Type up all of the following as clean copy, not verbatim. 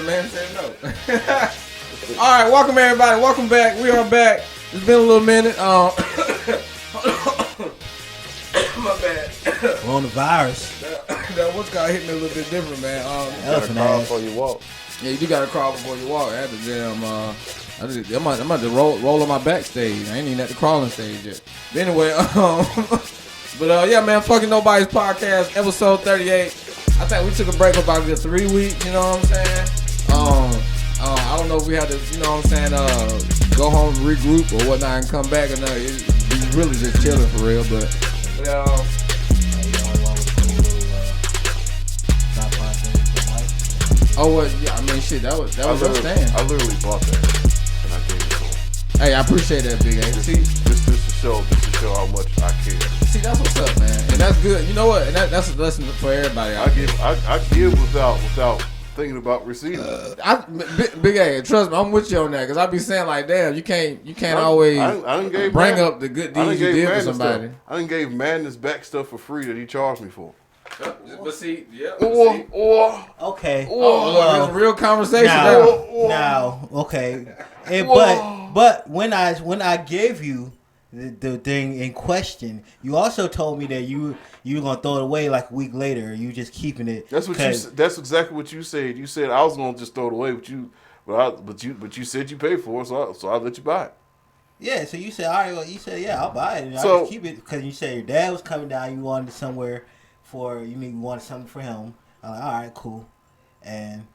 the man said no. All right, welcome everybody. Welcome back. We are back. It's been a little minute. My bad. Coronavirus. That what's got hit me a little bit different, man. You gotta crawl before you walk. Yeah, you do gotta crawl before you walk. I had to damn. I'm about to roll on my backstage. I ain't even at the crawling stage yet. But anyway, yeah, man. Fucking Nobodies Podcast, episode 38. I think we took a break for about 3 weeks. You know what I'm saying? I don't know if we had to, you know what I'm saying, go home, regroup or whatnot, and come back or not. It's really just chilling for real, but oh, well, yeah, I mean, shit, that was your stand. I literally bought that, and I gave it to him. Hey, I appreciate that, Big A. See, just to show how much I care. See, that's what's up, man, and that's good. You know what? And that's a lesson for everybody. I give without thinking about receiving. Big A, trust me, I'm with you on that, because I be saying like, damn, you can't always bring up the good deeds you did for somebody. I done gave Madness back stuff for free that he charged me for. But see, yeah. Okay. It's a real conversation now. Okay. But when I gave you the thing in question, you also told me that you were gonna throw it away like a week later. You just keeping it. That's exactly what you said. You said I was gonna just throw it away, but you said you paid for it, so I let you buy it. Yeah. So you said, all right. Well, you said, yeah, I'll buy it, and I'll just keep it because you said your dad was coming down. You wanted somewhere. You wanted something for him. I'm like, all right, cool.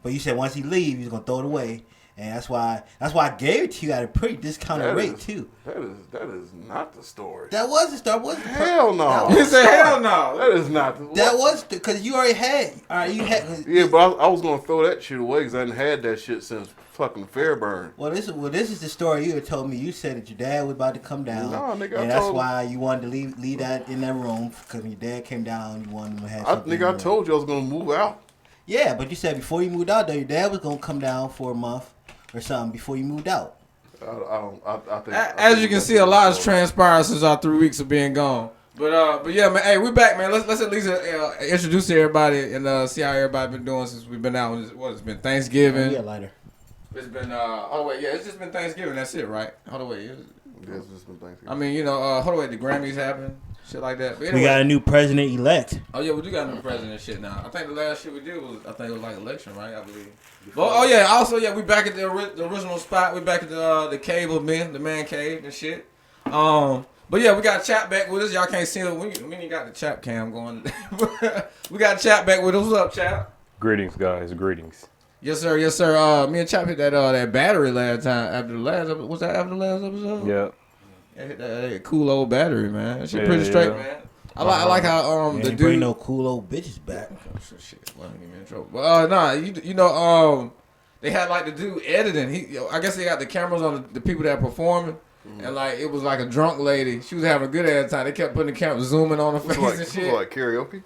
But you said once he leaves, he's gonna throw it away, and that's why I gave it to you at a pretty discounted rate too. That is not the story. That was the story. Hell no. You said hell no. That is not. That was because you already had. All right, you had. Yeah, but I was gonna throw that shit away because I hadn't had that shit since fucking Fairburn. Well, this is the story you had told me. You said that your dad was about to come down. No, nigga, and that's why you wanted to leave that in that room because when your dad came down, you wanted him to have something. I told you I was gonna move out. Yeah, but you said before you moved out, though, your dad was gonna come down for a month or something before you moved out. I think. As you can see, a lot has transpired since our 3 weeks of being gone. But yeah, man. Hey, we back, man. Let's at least introduce everybody and see how everybody been doing since we've been out. It's been Thanksgiving. Yeah, lighter. It's been it's just been Thanksgiving. That's it, right? Hold on, wait. It's just been Thanksgiving. I mean, hold on, wait. The Grammys happened, shit like that. But anyway, we got a new president elect. Oh yeah, we do got a new president shit now. I think the last shit we did was like election, right? I believe. But also we back at the original spot. We back at the cave of men, the man cave and shit. But yeah, we got Chap back with us. Y'all can't see it. We ain't got the Chap cam going. We got Chap back with us. What's up, Chap? Greetings, guys. Greetings. Yes, sir. Me and Chap hit that battery last time after the last episode. Was that after the last episode? Yeah. Hit that cool old battery, man. That shit pretty straight, man. I like how the dude bring no cool old bitches back. Shit, well, get me in trouble. But they had like the dude editing. I guess they got the cameras on the people that are performing. And like it was like a drunk lady. She was having a good ass time. They kept putting the camera zooming on her face and shit. Was it like karaoke?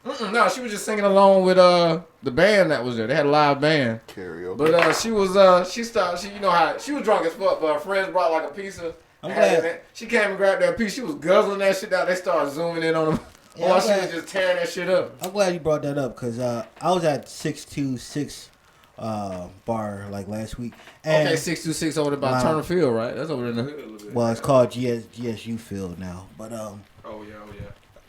No, she was just singing along with the band that was there. They had a live band. Karaoke. But she was she you know how she was drunk as fuck. But her friends brought like a pizza. I'm glad. She came and grabbed that piece. She was guzzling that shit out. They started zooming in on her. Yeah, while she was just tearing that shit up. I'm glad you brought that up because I was at 626 bar like last week. And okay, 626 over there by Turner Field, right? That's over there in the hood a little bit. Well, it's called GSU Field now. But Oh yeah.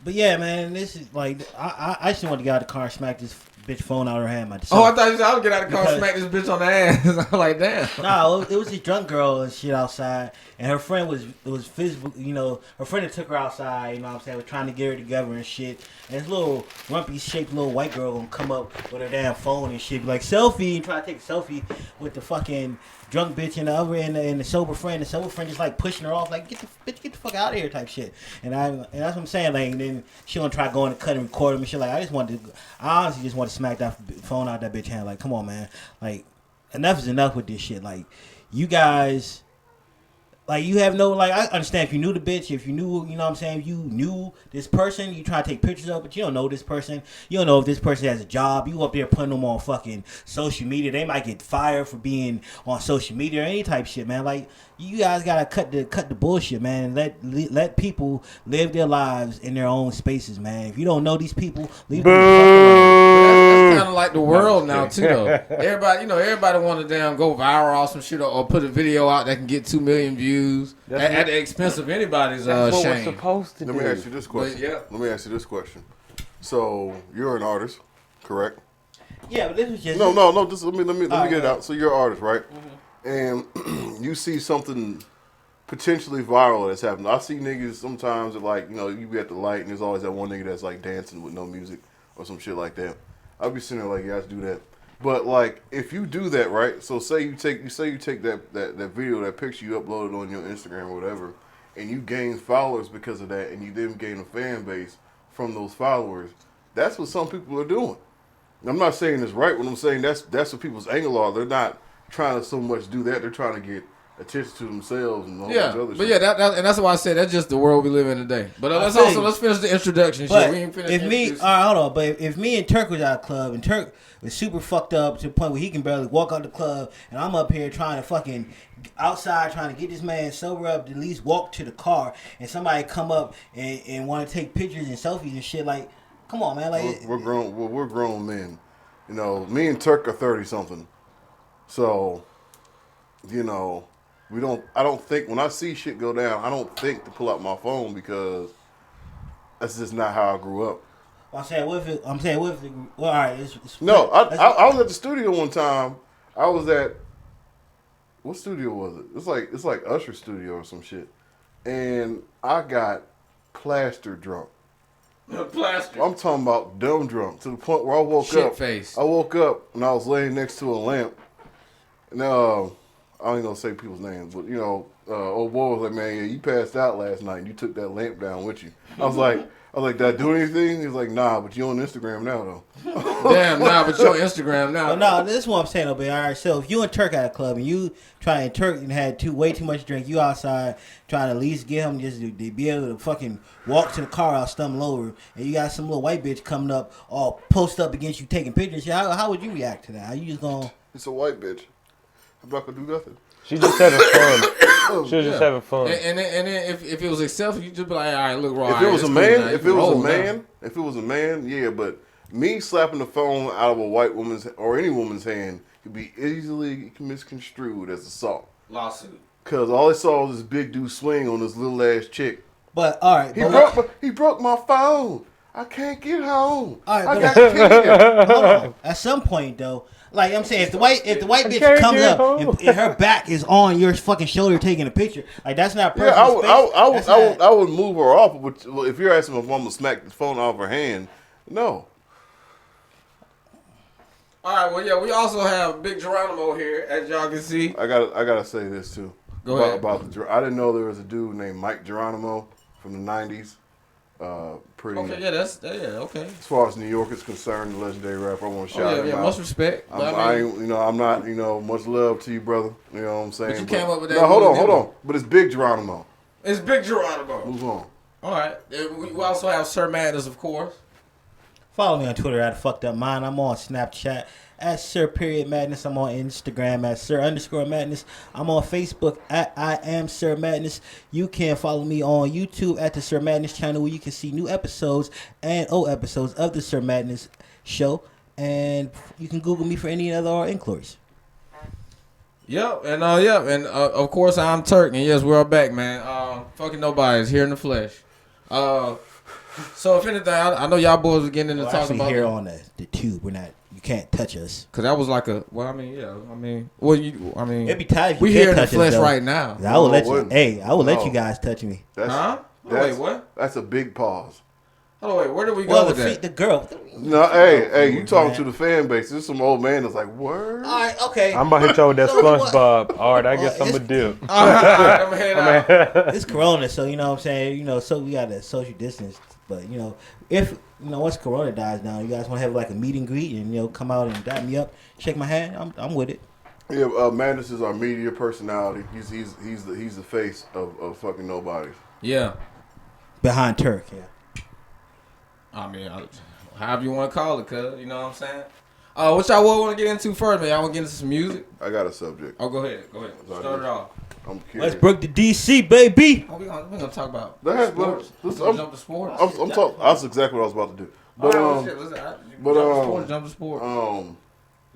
But yeah, man, this is like I just want to get out of the car and smack this bitch phone out of her hand myself. Oh, I thought you said I would get out of the car and smack this bitch on the ass. I'm like, damn. No, it was this drunk girl and shit outside, and her friend was physical. Her friend that took her outside. You know what I'm saying? Was trying to get her together and shit. And this little rumpy shaped little white girl gonna come up with her damn phone and shit, be like selfie, and try to take a selfie with the fucking drunk bitch and the other and the sober friend. The sober friend just like pushing her off, like get the fuck out of here type shit. And that's what I'm saying. Like, and then she gonna try going to cut and record him and shit. Like, I honestly just want to smack that phone out that bitch hand. Like, come on, man. Like, enough is enough with this shit. Like, you guys. Like, you have no, like, I understand if you knew the bitch, if you knew, you know what I'm saying, if you knew this person, you try to take pictures of, but you don't know this person. You don't know if this person has a job. You up there putting them on fucking social media. They might get fired for being on social media or any type of shit, man. Like, you guys gotta cut the bullshit, man, and let people live their lives in their own spaces, man. If you don't know these people, leave them the fuck alone. kind of like the world now too, though. Everybody want to damn go viral off some shit or put a video out that can get 2 million views at the expense of anybody's That's what shame. we're supposed to do. Let me ask you this question. Let me ask you this question. So you're an artist, correct? Yeah, but this was just No. Just let me get it out. So you're an artist, right? And you see something potentially viral that's happening. I see niggas sometimes that like, you be at the light and there's always that one nigga that's like dancing with no music or some shit like that. I'll be sitting there like, yeah, I do that. But like, if you do that, right? So say you take that video, that picture you uploaded on your Instagram or whatever, and you gain followers because of that, and you then gain a fan base from those followers. That's what some people are doing. I'm not saying it's right when I'm saying that's what people's angle are. They're not trying to so much do that. They're trying to get attention to themselves and all that other shit. That, and that's why I said that's just the world we live in today. But let's finish the introduction shit. We ain't finished. Hold on. But if me and Turk was at a club and Turk was super fucked up to the point where he can barely walk out the club, and I'm up here trying to fucking outside trying to get this man sober up to at least walk to the car, and somebody come up and want to take pictures and selfies and shit, like, come on, man. Like we're grown men. Me and Turk are 30 something. So, I don't think, when I see shit go down, I don't think to pull out my phone because that's just not how I grew up. All right. I was at the studio one time. I was at, what studio was it? It's like Usher studio or some shit. And I got plaster drunk. Plaster. I'm talking about dumb drunk to the point where I woke shit up. Face. I woke up and I was laying next to a lamp. And I don't even gonna say people's names, but old boy was like, man, yeah, you passed out last night and you took that lamp down with you. I was like, did I do anything? He was like, nah, but you on Instagram now though. Damn, nah, but you on Instagram now. No, this is what I'm saying, though, baby. All right, so if you and Turk at a club and you trying Turk and had way too much drink, you outside trying to at least get him just to be able to fucking walk to the car out, stumble over, and you got some little white bitch coming up, all post up against you taking pictures. How would you react to that? How you just gonna? It's a white bitch. I'm not gonna do nothing. She's just having fun. She was just having fun. And then if it was acceptable, you just be like, all right, look, raw. If it was a man, yeah. But me slapping the phone out of a white woman's or any woman's hand could be easily misconstrued as assault. Lawsuit. Cause all I saw was this big dude swing on this little ass chick. But all right, he broke my phone. I can't get home. All right, I got kids. Hold on. At some point though. Like I'm saying, if the white bitch comes up and her back is on your fucking shoulder taking a picture, like that's not personal space. I would move her off. But if you're asking if I'm gonna smack the phone off her hand, no. All right, well, yeah, we also have Big Geronimo here, as y'all can see. I gotta say this too. Go ahead. About I didn't know there was a dude named Mike Geronimo from the '90s. Pretty. Okay, yeah, okay. As far as New York is concerned, the legendary rapper, I want to shout him out. Much respect. I'm not, much love to you, brother. You know what I'm saying? But you came up with that. No, hold on. But it's Big Geronimo. It's Big Geronimo. Move on. All right. We also have Sir Madness, of course. Follow me on Twitter at Fucked Up Mind. I'm on Snapchat at Sir.Madness. I'm on Instagram at Sir_Madness. I'm on Facebook at I Am Sir Madness. You can follow me on YouTube at the Sir Madness channel where you can see new episodes and old episodes of the Sir Madness show. And you can Google me for any other inquiries. Yep, and of course I'm Turk, and yes, we're back, man. Fucking Nobodies here in the flesh. So if anything, I know y'all boys were getting into talking about here on the tube. We're not. You can't touch us. Cause that was like a. Well, I mean, yeah. It'd be tight. We here in the flesh right now. I will let you. Hey, I will let you guys touch me. Wait, what? That's a big pause. Oh wait, where did we go with that? The girl. No, hey, you talking to the fan base? There's some old man that's like, word. All right, okay. I'm about to hit y'all with that SpongeBob. All right, I guess I'm a dip. All right, I'm head out. It's Corona, so you know what I'm saying. So we got to social distance. But if once Corona dies down, you guys want to have like a meet and greet and come out and dap me up, shake my hand. I'm with it. Yeah, Madness is our media personality. He's the face of fucking Nobodies. Yeah. Behind Turk, yeah. I mean, however you want to call it, cuz, you know what I'm saying? What y'all want to get into first, man? Y'all want to get into some music? I got a subject. Oh, go ahead. Start it off. I'm curious. Let's break the DC, baby. We're gonna talk about Sports. Jump to sports. I'm talking. That's exactly what I was about to do. But jump to sport. Man,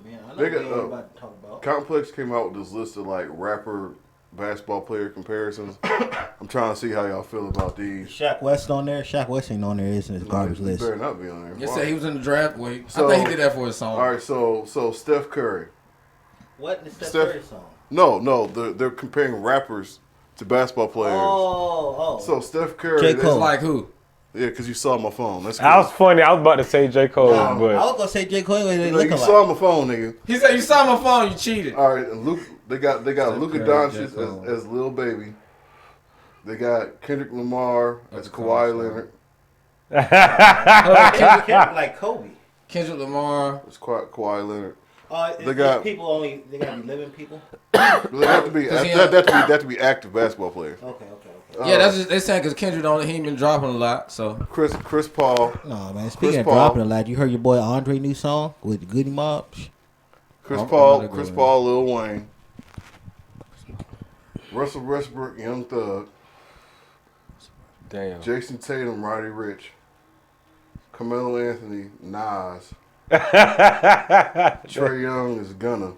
I know they got, about to talk about. Complex came out with this list of like rapper basketball player comparisons. I'm trying to see how y'all feel about these. Shaq West on there. Shaq West ain't on there. It's in his garbage He list. better not be on there. You said he was in the draft. Wait, So- I think he did that for his song. All right, so Steph Curry. What in the Steph Steph- Curry song? No, they're comparing rappers to basketball players. Oh. So Steph Curry. J. It's Cole. like who? Yeah, because you saw my phone. That's That was good. funny. I was about to say J. Cole, I but was gonna say J. Cole. They You look you alike. saw my phone, nigga. He said you saw my phone. You cheated. All right, and Luke. They got Luka Curry, Doncic J. Cole. as Lil Baby. They got Kendrick Lamar That's as a cool Kawhi song. Leonard. Kendrick like Kobe. Kendrick Lamar. It's Kawhi Leonard. They They got got- people only. They gotta be living people. They have to be. Cause he They have to be active basketball players. Okay. Yeah, that's just they saying because Kendrick he ain't been dropping a lot. So Chris Paul. No man. Speaking Chris of Paul. dropping a lot, you heard your boy Andre new song with the Goody Mob. Chris I'm Paul. gonna go Chris in. Paul. Lil Wayne. Russell Westbrook. Young Thug. damn. Jason Tatum. Roddy Ricch. Carmelo Anthony. Nas. Trey Young is Gunna,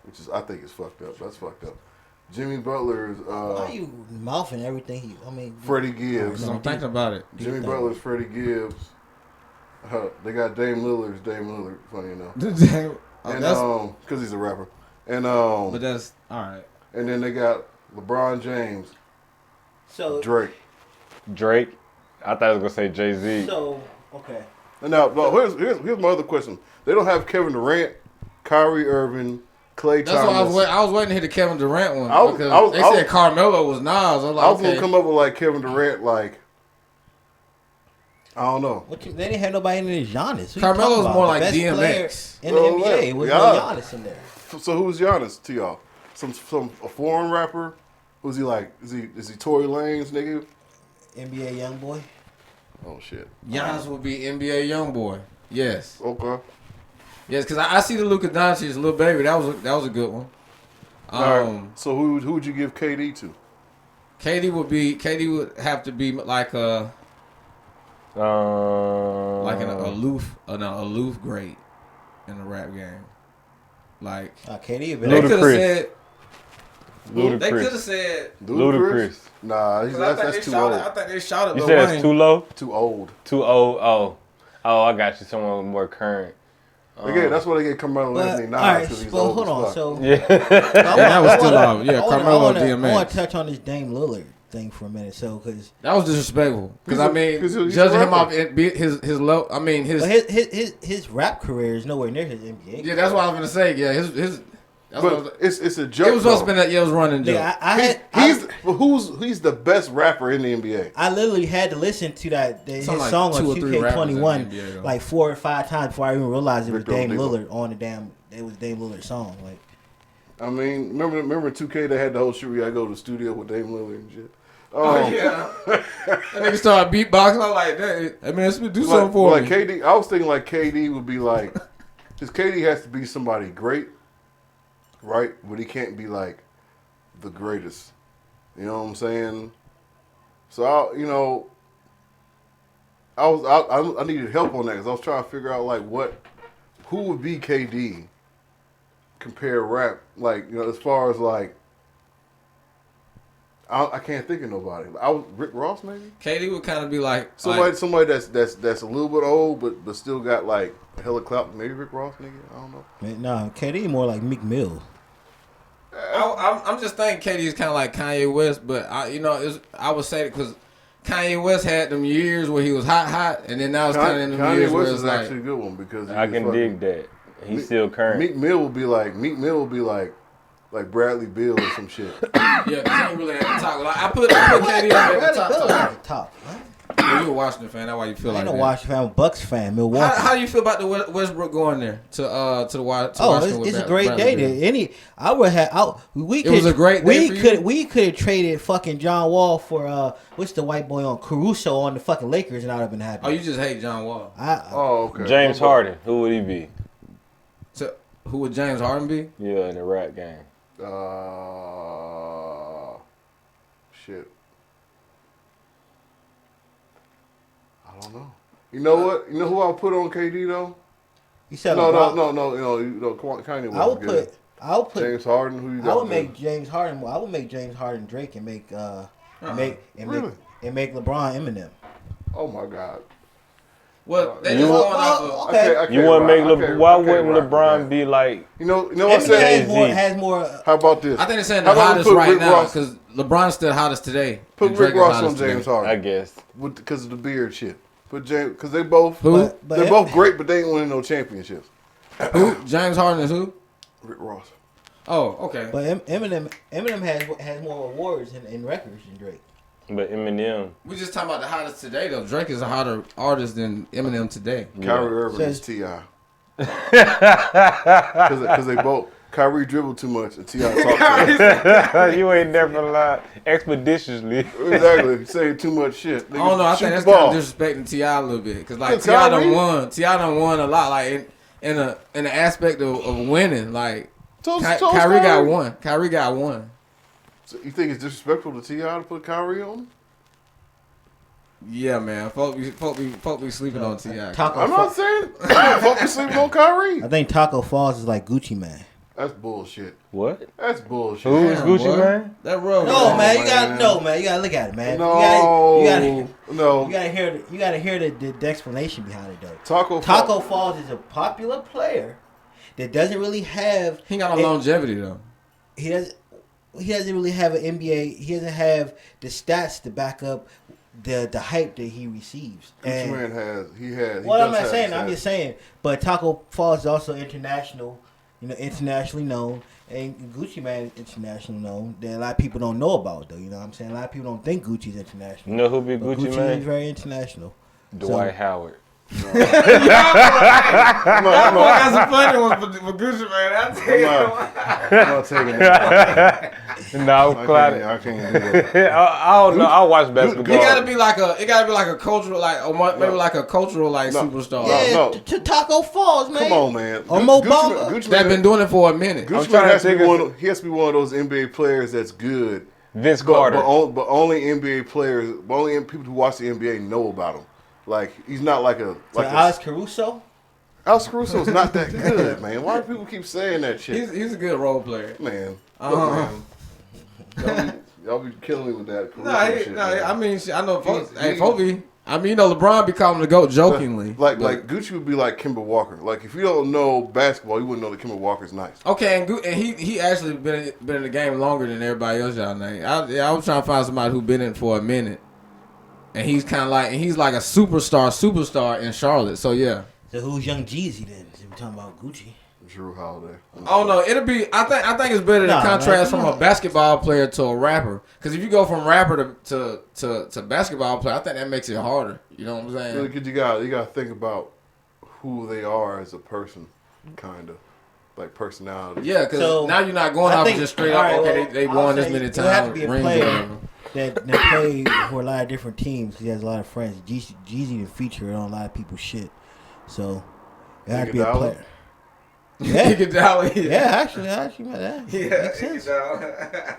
which is I think is fucked up. That's fucked up. Jimmy Butler is Why you mouthing everything? Freddie Gibbs. I'm thinking about it. Jimmy Butler is Freddie Gibbs. They got Dame Lillard. Dame Lillard, funny enough, and because he's a rapper. And but that's all right. and then they got LeBron James, So Drake. Drake. I thought I was gonna say Jay-Z. So okay. And now, well, here's my other question. They don't have Kevin Durant, Kyrie Irving, Klay That's Thomas. why I was waiting to hit the Kevin Durant one I was- because I was- they I was- said Carmelo was Nas. I was like, I was okay. gonna come up with like Kevin Durant, like I don't know. They didn't have nobody in there. Giannis. Who you Carmelo's talking about? more The like best DMX. player in the Oh, NBA yeah. was Yeah. no Giannis in there. So who's Giannis to y'all? Some a foreign rapper? Who's he like? Is he Tory Lanez, nigga? NBA young boy. Oh shit. Giannis would be NBA YoungBoy. Yes, Okay. yes, because I see the Luka Doncic little baby. That was a good one. All right. So who would you give KD to? KD would have to be like an aloof great in the rap game. Like KD. they could have Ludacris. said. Ludacris. They could have said. Ludacris. Nah, that's too old. I think they shot it. You Lil said Wayne. it's too low? Too old. Too old? Oh, I got you. Someone more current. Again, that's why they get Carmelo Anthony all right, because he's well, old hold as on. fuck. So Yeah. that was still off. Yeah, Carmelo I DMX. want to touch on this Dame Lillard thing for a minute. So, because That was disrespectful. Because He's I a- mean, 'cause he's a judging him rapper. off his low. I mean his. his rap career is nowhere near his NBA. Yeah, that's what I was gonna say. Yeah, his. That's what I was, But it's a joke. it was supposed to though. be that. Yeah, it was running joke. Yeah, He's the best rapper in the NBA. I literally had to listen to his Something like song on 2 or 3 rappers in the 2K21 NBA though. like 4 or 5 times before I even realized it was Victor Dame Oladipo. Lillard on the damn. It was Dame Lillard's song. Like, I mean, remember 2K they had the whole shit where I go to the studio with Dame Lillard and shit. Oh yeah, that nigga started beatboxing. I'm like, I mean, let's do something for like me. KD, I was thinking like KD would be like, because KD has to be somebody great, right? But he can't be like the greatest. You know what I'm saying? So I needed help on that because I was trying to figure out like who would be KD compare rap, like, you know, as far as like. I can't think of nobody. I was Rick Ross maybe. KD would kind of be like Somebody that's a little bit old, but still got like a hella clout. Maybe Rick Ross, nigga. I don't know. man, nah, KD more like Meek Mill. I'm just thinking KD is kind of like Kanye West, but I would say because Kanye West had them years where he was hot, and then now it's kind of in them Kanye years where West it's is like actually a good one because I can dig that. He's still current. Meek Mill will be like Bradley Beal or some shit. yeah, he ain't really at the top. Like, I put KD at the top. At the top. Huh? Well, you're a Washington fan. That's why you feel I like ain't no that. Washington fan. I'm a Bucks fan. Milwaukee. How do you feel about the Westbrook going there to Washington? It's a great day. It was a great day for you? We could have traded fucking John Wall for what's the white boy on Caruso on the fucking Lakers, and I'd have been happy. Oh, you just hate John Wall. Okay. James Harden. Who would he be? So, who would James Harden be? Yeah, in the rap game. Shit. I don't know. You know what? You know who I'll put on KD though? You said No. Kanye was good. I would put James Harden. Who you got? I would make James Harden. I would make James Harden Drake and make make LeBron Eminem. Oh my God. Well, they just going off of. Okay. You want to make why wouldn't LeBron be like? You know what I said? Has more. How about this? I think they're saying the hottest right now because LeBron's still hottest today. Put Rick Ross on James Harden. I guess because of the beard shit. Put James because they both But they're both great, but they ain't winning no championships. Who? James Harden is who? Rick Ross. Oh, okay. But Eminem has more awards and records than Drake. But Eminem. We just talking about the hottest today though. Drake is a hotter artist than Eminem today. Kyrie Irving is T.I. Because they both. Kyrie dribbled too much and T.I. talked to You ain't never lied. Expeditiously. Exactly. Saying too much shit. I don't know. I think that's kind of disrespecting T.I. a little bit because like T.I. done won. T.I. done won a lot. Like in the aspect of winning. Like Kyrie got one. Kyrie got one. So you think it's disrespectful to T.I. to put Kyrie on? Yeah, man. Folk be sleeping on T.I. I'm not saying folk be sleeping on Kyrie. I think Taco Falls is like Gucci Man. That's bullshit. What? That's bullshit. Who is Gucci Man? That road. No, man. You gotta look at it, man. No, You gotta hear the explanation behind it, though. Taco Falls is a popular player that doesn't really have. He ain't got no longevity though. He doesn't really have an NBA. He doesn't have the stats to back up the hype that he receives. Gucci Man has. Well, I'm not saying. I'm just saying. But Taco Falls is also international. You know, internationally known, and Gucci Man is internationally known. That a lot of people don't know about, though. You know what I'm saying? A lot of people don't think Gucci's international. You know who be Gucci Man? Gucci is very international. Dwight Howard. Y'all got some funny ones for Gucci Man. I tell you. I'm not taking that. No, I can't do that. I don't know. I watch basketball. It gotta be like a cultural maybe like a cultural superstar. Yeah, to Taco Falls, man. Come on, man. Or Mo Bamba. Gucci They've been doing it for a minute. Gucci Man has to be one of those NBA players that's good. Vince Carter. But only NBA players, only people who watch the NBA know about him. Like he's not like Alex Caruso. Alex Caruso's not that good, man. Why do people keep saying that shit? He's a good role player, man. Y'all be killing me with that. I mean, I know. Fobi. I mean, LeBron be calling the GOAT jokingly. Like Gucci would be like Kemba Walker. Like if you don't know basketball, you wouldn't know that Kemba Walker's nice. Okay, and he actually been in the game longer than everybody else y'all know. I was trying to find somebody who been in it for a minute. And he's kind of like, a superstar in Charlotte. So yeah. So who's Young Jeezy then? We're talking about Gucci. Drew Holiday. Oh no, it'll be. I think it's better to contrast from a basketball player to a rapper. Because if you go from rapper to basketball player, I think that makes it harder. You know what I'm saying? Because you got to think about who they are as a person, kind of. Like personality. Yeah, because now you're not going off just straight up. Okay, they won this many times. Have to be a player that played for a lot of different teams. He has a lot of friends. Jeezy to feature on a lot of people's shit. So it had to be a player. Yeah, actually, that makes sense.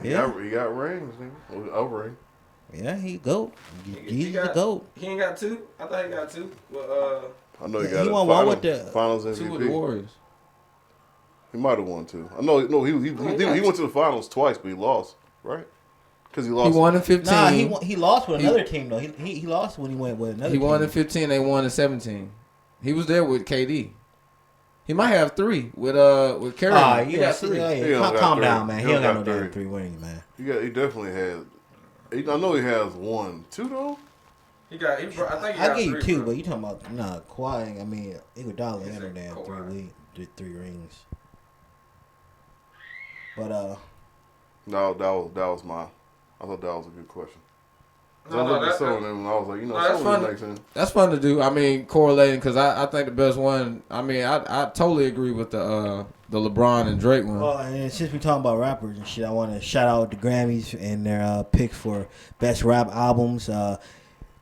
Yeah, he got rings, nigga. A ring. Yeah, he GOAT. Jeezy's the GOAT. He ain't got two. I thought he got two. But I know he got he won one with the finals MVP. Two with the Warriors. He might have won two. I know. No, he went to the finals twice, but he lost, right? Because he lost. He won in 15. Nah, he lost with another team though. He lost when he went with another. He won team. in 15. They won in 17. He was there with KD. He might have three with Curry. He got three. Calm down, man. He don't got no damn 3 rings, man. He definitely had. I know he has 1, 2 though. I think he got I give you 2, bro. but you talking about Kawhi? I mean, Iguodala had no damn 3 rings. But no, that was my. I thought that was a good question. No, I looked at some of them and I was like, that's some of them make sense. That's fun to do. I mean, correlating because I think the best one. I mean, I totally agree with the LeBron and Drake one. Well, and since we talking about rappers and shit, I want to shout out the Grammys and their picks for best rap albums.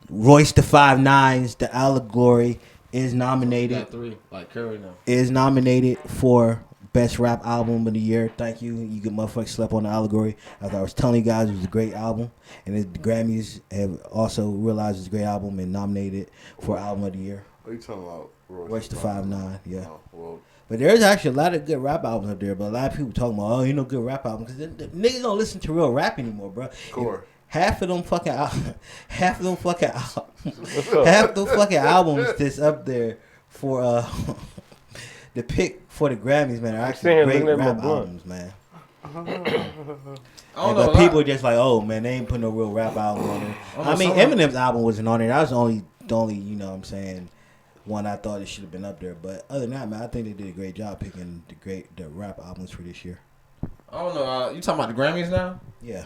Royce the 5'9's The Allegory is nominated. Got 3, like Curry now. Is nominated for Best rap album of the year. Thank you. You get motherfuckers slept on the allegory. As I was telling you guys, it was a great album. And the Grammys have also realized it's a great album and nominated for album of the year. What are you talking about? Royce the 5'9", yeah. Oh, well, but there's actually a lot of good rap albums up there. But a lot of people talking about, ain't no good rap album. Because the niggas don't listen to real rap anymore, bro. of course. Half of them fucking albums that's up there for the pick for the Grammys, man, are actually great rap albums, man. But people are just like, oh man, they ain't putting no real rap album on there. I mean, Eminem's album wasn't on there. That was the only, you know what I'm saying, one I thought it should have been up there. But other than that, man, I think they did a great job picking the rap albums for this year. I don't know. You talking about the Grammys now? Yeah.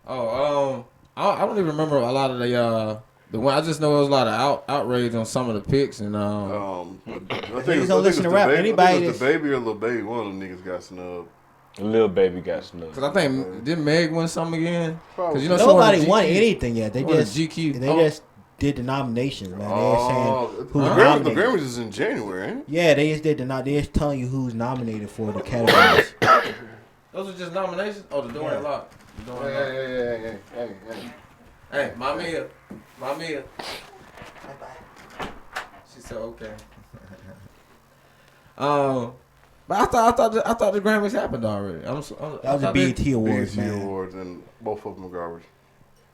Oh, I don't even remember a lot of the one. I just know there was a lot of outrage on some of the picks, and I Niggas think don't listen to rap. Anybody the Baby or Lil Baby, one of them niggas got snubbed. Lil Baby got snubbed. Because I think didn't Meg win something again? Because you know nobody won anything yet. They just just did the nominations, man. They saying who's the nominated. The Grammys is in January, ain't it? Yeah, they just did they just telling you who's nominated for the categories. Those are just nominations. Oh, the door ain't locked. Hey, Mama. She said okay. But I thought the Grammys happened already. That was the BET Awards, BET man. Awards, and both of them are garbage.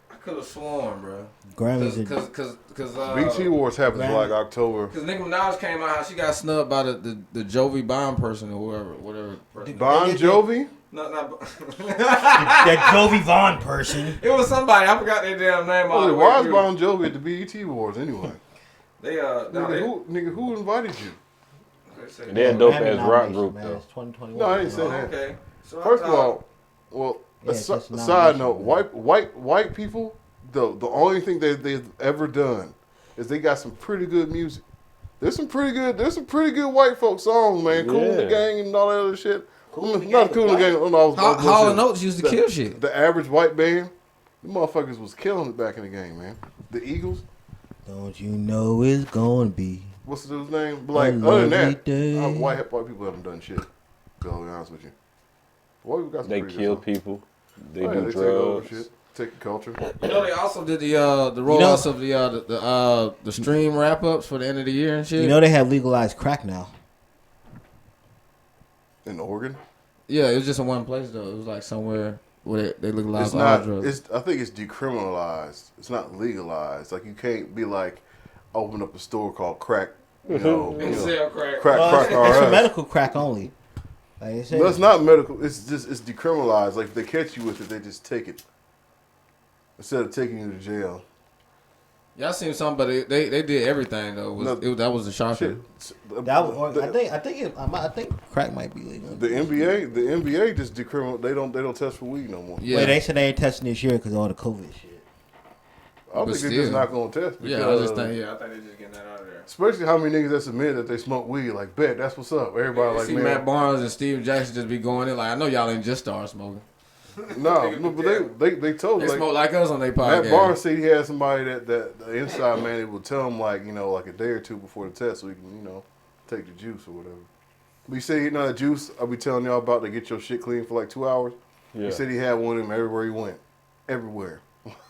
I could have sworn, bro. Grammys, because BET Awards happens like October. Because Nicki Minaj came out, she got snubbed by the Jovi Bond person or whatever. Person. Bon Jovi? No, not that Jovi Vaughn person. It was somebody. I forgot their damn name. Why is Bon Jovi at the BET Awards anyway? Nigga, who invited you? They're a dope ass rock group man. though. It's 2021. No, I didn't say that. Okay. So First of all, a side note, white people, the only thing they've ever done is they got some pretty good music. There's some pretty good white folk songs, man. Cool in the Gang and all that other shit. Not Cool in the Gang. Hall & Oates used to kill shit. The average white band, the motherfuckers was killing it back in the game, man. The Eagles. Don't you know it's gonna be? What's the dude's name? Like, other than that, white people haven't done shit. To be honest with you. White people got some they kill people. They do drugs. Take over shit. Take the culture. You know, they also did the rollouts of the stream wrap ups for the end of the year and shit. You know, they have legalized crack now. In Oregon? Yeah, it was just in one place though. It was like somewhere where they legalized all drugs. I think it's decriminalized. It's not legalized. Like, you can't be like, open up a store called Crack, sell crack. Crack it's for medical crack only. Like they say. No, it's not medical. It's decriminalized. Like, if they catch you with it, they just take it instead of taking you to jail. Y'all seen somebody? They did everything though. That was a shocker. I think crack might be legal. The NBA just decriminal. They don't test for weed no more. Yeah. Wait, they said they ain't testing this year because of all the COVID shit. I think they're just not gonna test. Because, I think they're just getting that out of there. Especially how many niggas that admit that they smoke weed. Like, bet that's what's up. Everybody like, see man. Matt Barnes and Steve Jackson just be going in like, I know y'all ain't just started smoking. No, but they told they like, smoke like us on their podcast. Matt Barnes said he had somebody that the inside man would tell him like a day or two before the test so he can take the juice or whatever. But he said the juice I'll be telling y'all about to get your shit clean for like 2 hours. Yeah. He said he had one of them everywhere he went, everywhere.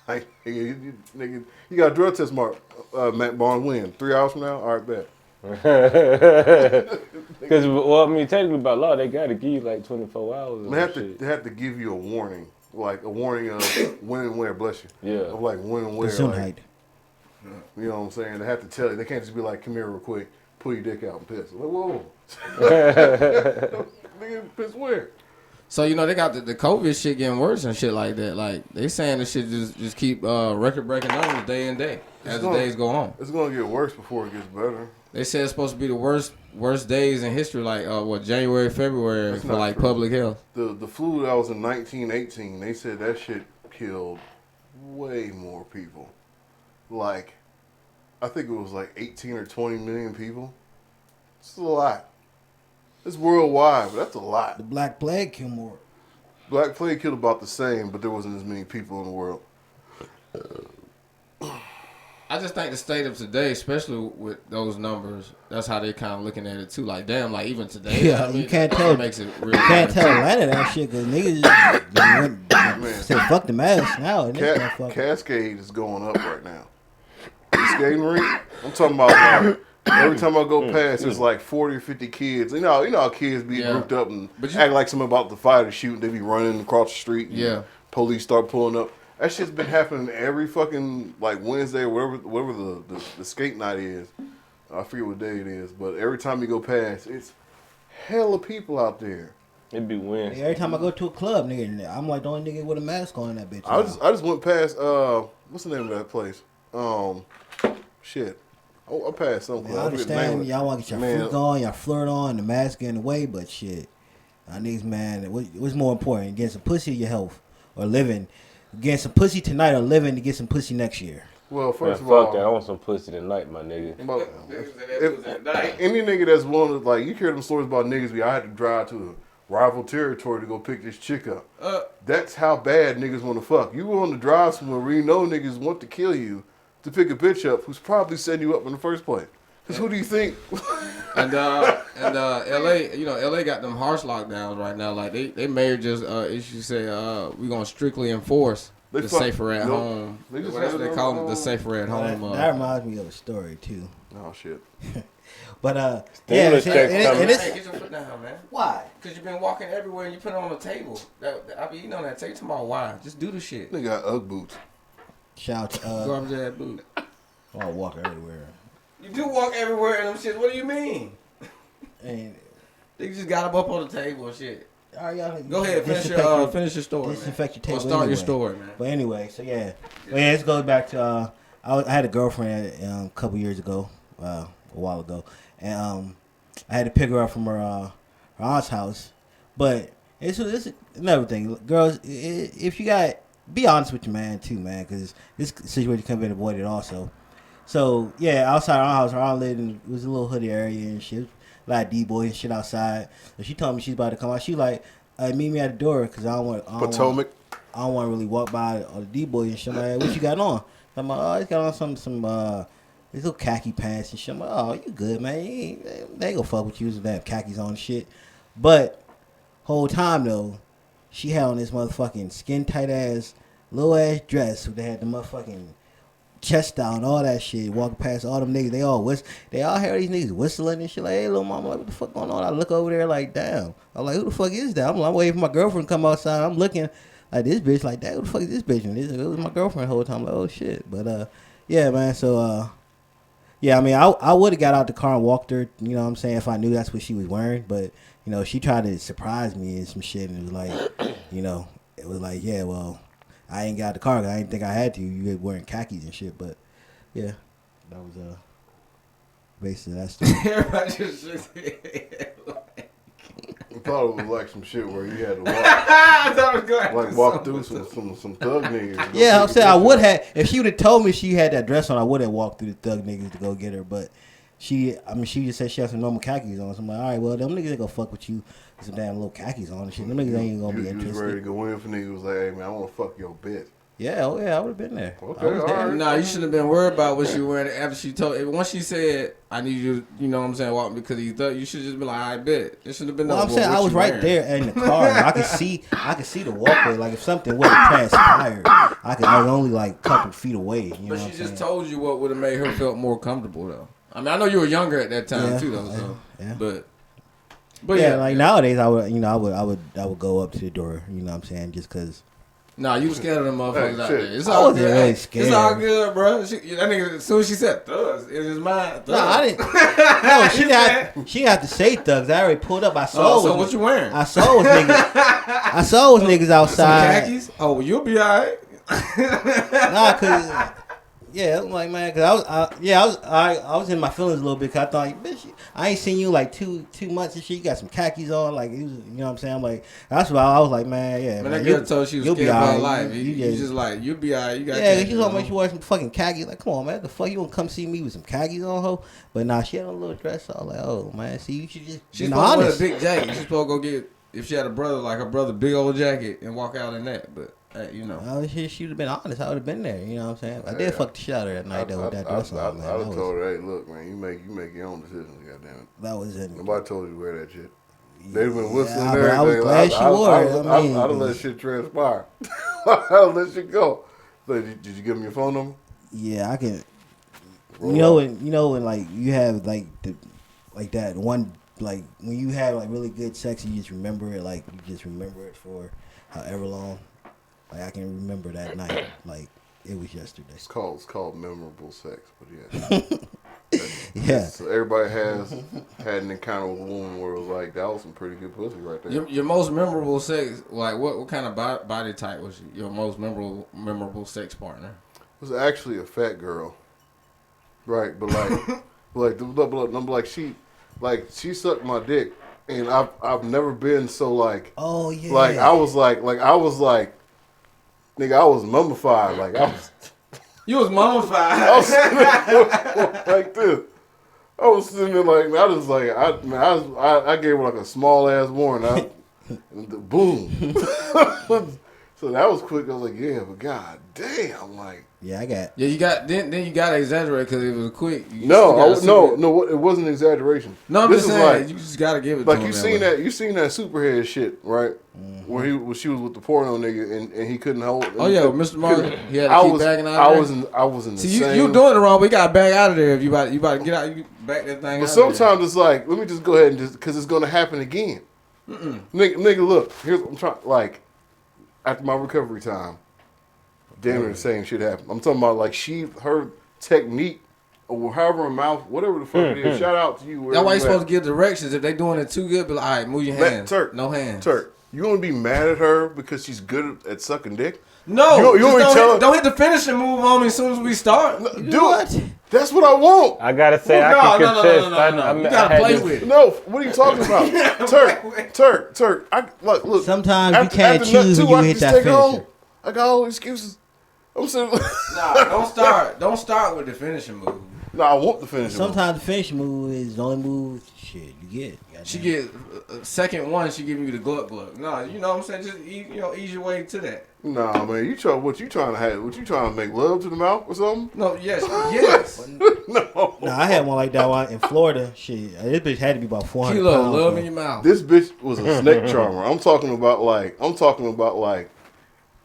Like, nigga, you got a drug test mark. Matt Barnes win 3 hours from now. All right, bet. Because technically by law they gotta give you like 24 hours. They have to give you a warning, like a warning of when and where. Bless you. Yeah. Of like when and where. Like, you know what I'm saying? They have to tell you. They can't just be like, come here real quick, pull your dick out and piss. Like, whoa. Nigga, piss where? So they got the COVID shit getting worse and shit like that. Like they saying this shit just keep record breaking numbers day and day as the days go on. It's gonna get worse before it gets better. They said it's supposed to be the worst days in history, like January, February for like public health. The flu that was in 1918, they said that shit killed way more people. Like, I think it was like 18 or 20 million people. It's a lot. It's worldwide, but that's a lot. The Black Plague killed more. Black Plague killed about the same, but there wasn't as many people in the world. I just think the state of today, especially with those numbers, that's how they kind of looking at it too. Like, damn, like even today, Yeah, you can't tell. Makes it real. You can't tell Atlanta that shit because niggas say fuck the mask now. And Cascade is going up right now. The skating rink. I'm talking about. Every time I go past, there's like 40 or 50 kids. You know how kids be grouped up and act like something about the fire to shoot. They be running across the street. And police start pulling up. That shit's been happening every fucking like Wednesday or whatever the skate night is. I forget what day it is, but every time you go past, it's hella people out there. It'd be Wednesday. Every time I go to a club, nigga, I'm like the only nigga with a mask on in that bitch. I just went past what's the name of that place? Shit. I passed some club. I understand y'all want to get your freak on, y'all flirt on, the mask in the way, but shit, I need what's more important, getting some pussy or your health, or living? Getting some pussy tonight or living to get some pussy next year? Well, first of all, fuck that. I want some pussy tonight, my nigga. Any nigga that's willing to, like, you hear them stories about niggas I had to drive to a rival territory to go pick this chick up. That's how bad niggas want to fuck. You willing to drive somewhere where you know niggas want to kill you to pick a bitch up who's probably setting you up in the first place. Because who do you think? and LA, LA got them harsh lockdowns right now. Like they may just issue say we gonna strictly enforce the safer at home. That's what they call it, the safer at home. That reminds me of a story too. Oh shit. But hey, get your foot down, man. Why? Because you've been walking everywhere and you put it on the table. I be eating on that table. Tomorrow, why? Just do the shit. They got Ugg boots. Shout garbage ass boot. I walk everywhere. You do walk everywhere in them shit. What do you mean? And they just got them up on the table and shit. All right, y'all, go ahead, finish your story. Disinfect your table. Or start your story, man. But anyway, so this goes back to I had a girlfriend a couple years ago, a while ago, and I had to pick her up from her aunt's house. But it's another thing, girls. If you got, be honest with your man too, man, because this situation can be avoided also. So outside our house, our aunt lived in, it was a little hoodie area and shit. A lot of D-boys and shit outside. So she told me she's about to come out. She like, meet me at the door because I don't want to really walk by all the D-boys and shit. I'm like, what you got on? I'm like, oh, he's got on some these little khaki pants and shit. I'm like, oh, you good, man? They ain't gonna fuck with you with that khakis on and shit. But whole time though, she had on this motherfucking skin tight ass little ass dress. They had the motherfucking chest out and all that shit. Walking past all them niggas, they all hear these niggas whistling and shit. Like, hey, little mama, like, what the fuck going on? I look over there like, damn. I'm like, who the fuck is that? I'm waiting for my girlfriend to come outside. I'm looking like this bitch, like, damn, who the fuck is this bitch? And it was my girlfriend the whole time. I'm like, oh shit. But yeah, man. So I mean, I would have got out the car and walked her. You know what I'm saying? If I knew that's what she was wearing, but she tried to surprise me and some shit, and it was like, yeah, well, I ain't got the car. I didn't think I had to. You were wearing khakis and shit, but yeah, that was basically that story. Everybody just shook their head. I thought it was like some shit where you had to walk. I thought it was going like walk through some thug niggas. Yeah, I'm saying I would have, if she would have told me she had that dress on, I would have walked through the thug niggas to go get her. But she just said she had some normal khakis on. So I'm like, all right, well, them niggas ain't gonna fuck with you with some damn little khakis on and shit. Them niggas ain't gonna be interested. You was ready to go in for niggas. Was like, hey man, I want to fuck your bitch. Yeah, oh yeah, I would have been there. Okay, all right. Nah, you shouldn't have been worried about what she was wearing after she told. Once she said, "I need you," you know what I'm saying, walk because you thought you should just be like, "I bet." It should have been. Well, I'm saying I was right there in the car. I could see the walkway. Like if something would have transpired, I was only like a couple feet away. You know but she just told you what would have made her feel more comfortable though. I mean, I know you were younger at that time too, though. So. Yeah. But yeah, like nowadays, I would go up to the door. You know what I'm saying, just because. Nah, you was scared of them motherfuckers out there. It's all good. Really scared. It's all good, bro. That nigga, as soon as she said thugs, in his mind, thugs. No, I didn't. No, she didn't have to say thugs. I already pulled up. I saw. So what you wearing? I saw was niggas outside. Some khakis? Oh, well, you'll be all right. Nah, cause I'm like, man, cause I was in my feelings a little bit. Cause I thought, bitch, I ain't seen you like 2 months and shit. You got some khakis on, like you know what I'm saying. I'm like, that's why I was like, man, yeah. Man, that girl told she was scared of her life. You just like, you'll be all right. You got khakis. You told me she wear some fucking khakis. Like, come on, man, the fuck you gonna come see me with some khakis on, ho? But nah, she had a little dress on. Like, oh man, see, you should just. She's supposed to wear a big jacket. She's supposed to go get if she had a brother, like her brother, big old jacket and walk out in that, but. You know. I was here. She would have been honest. I would have been there. You know what I'm saying? I did fuck the shit out of her that night though. With that dress on, man. I would have told her, hey, look, man, you make your own decisions. Goddamn it. That was it. Nobody told you to wear that shit. They'd have been whistling Yeah, and but I was everything. glad she wore it. I mean, I'd have let shit transpire. I'd have let shit go. So, did you give him your phone number? Yeah, I can. You know when like you have like that one, like when you have like really good sex, you just remember it. Like you just remember it for however long. Like I can remember that night. Like it was yesterday. It's called memorable sex. But yeah. Yeah. So everybody has had an encounter with a woman where it was like, that was some pretty good pussy right there. Your most memorable sex, like what kind of body type was your most memorable sex partner? It was actually a fat girl. Right, but she sucked my dick, and I've never been so like. Oh yeah. Like I was like, nigga, I was mummified. Like I was. You was mummified. I was sitting there like this. I was sitting there like, I was like, I gave her like a small ass warning. Boom. So that was quick. I was like, yeah, but god damn, like. Yeah, I got. Yeah, you got then you got to exaggerate because it was quick. No, it wasn't exaggeration. No, I'm just saying like, you just got to give it. Like to you seen that Superhead shit, right? Mm-hmm. Where she was with the porno nigga and he couldn't hold. Oh yeah, Mr. Martin. He had to keep bagging out. I was in the same. See, you doing it wrong. We got to back out of there. If you about to get out, you back that thing. But sometimes it's like, let me just go ahead and because it's gonna happen again. Nigga, look. Here's what I'm trying. Like after my recovery time. Damn near the same shit happened. I'm talking about like her technique or however her mouth, whatever the fuck it is. Shout out to you. That's why you supposed to give directions. If they doing it too good, be like, all right, move your hands. Turk, no hands. Turk, you want to be mad at her because she's good at sucking dick? No, don't hit the finishing move on me as soon as we start. Do it. That's what I want. I gotta say, I can contest. No. You gotta play with it. No, what are you talking about? Turk. Look. Sometimes you can't choose when you hit that finisher. I got all the excuses. I'm saying, don't start with the finishing move. No, I want the finishing move. Sometimes the finishing move is the only move you get. She get second one. She give you the gluck. No, you know what I'm saying. Just ease your way to that. Nah, man, what you trying to make love to the mouth or something? No, yes. No, I had one like that one in Florida. Shit, this bitch had to be about 400 Kilo, pounds. love in your mouth. This bitch was a snake charmer. I'm talking about like.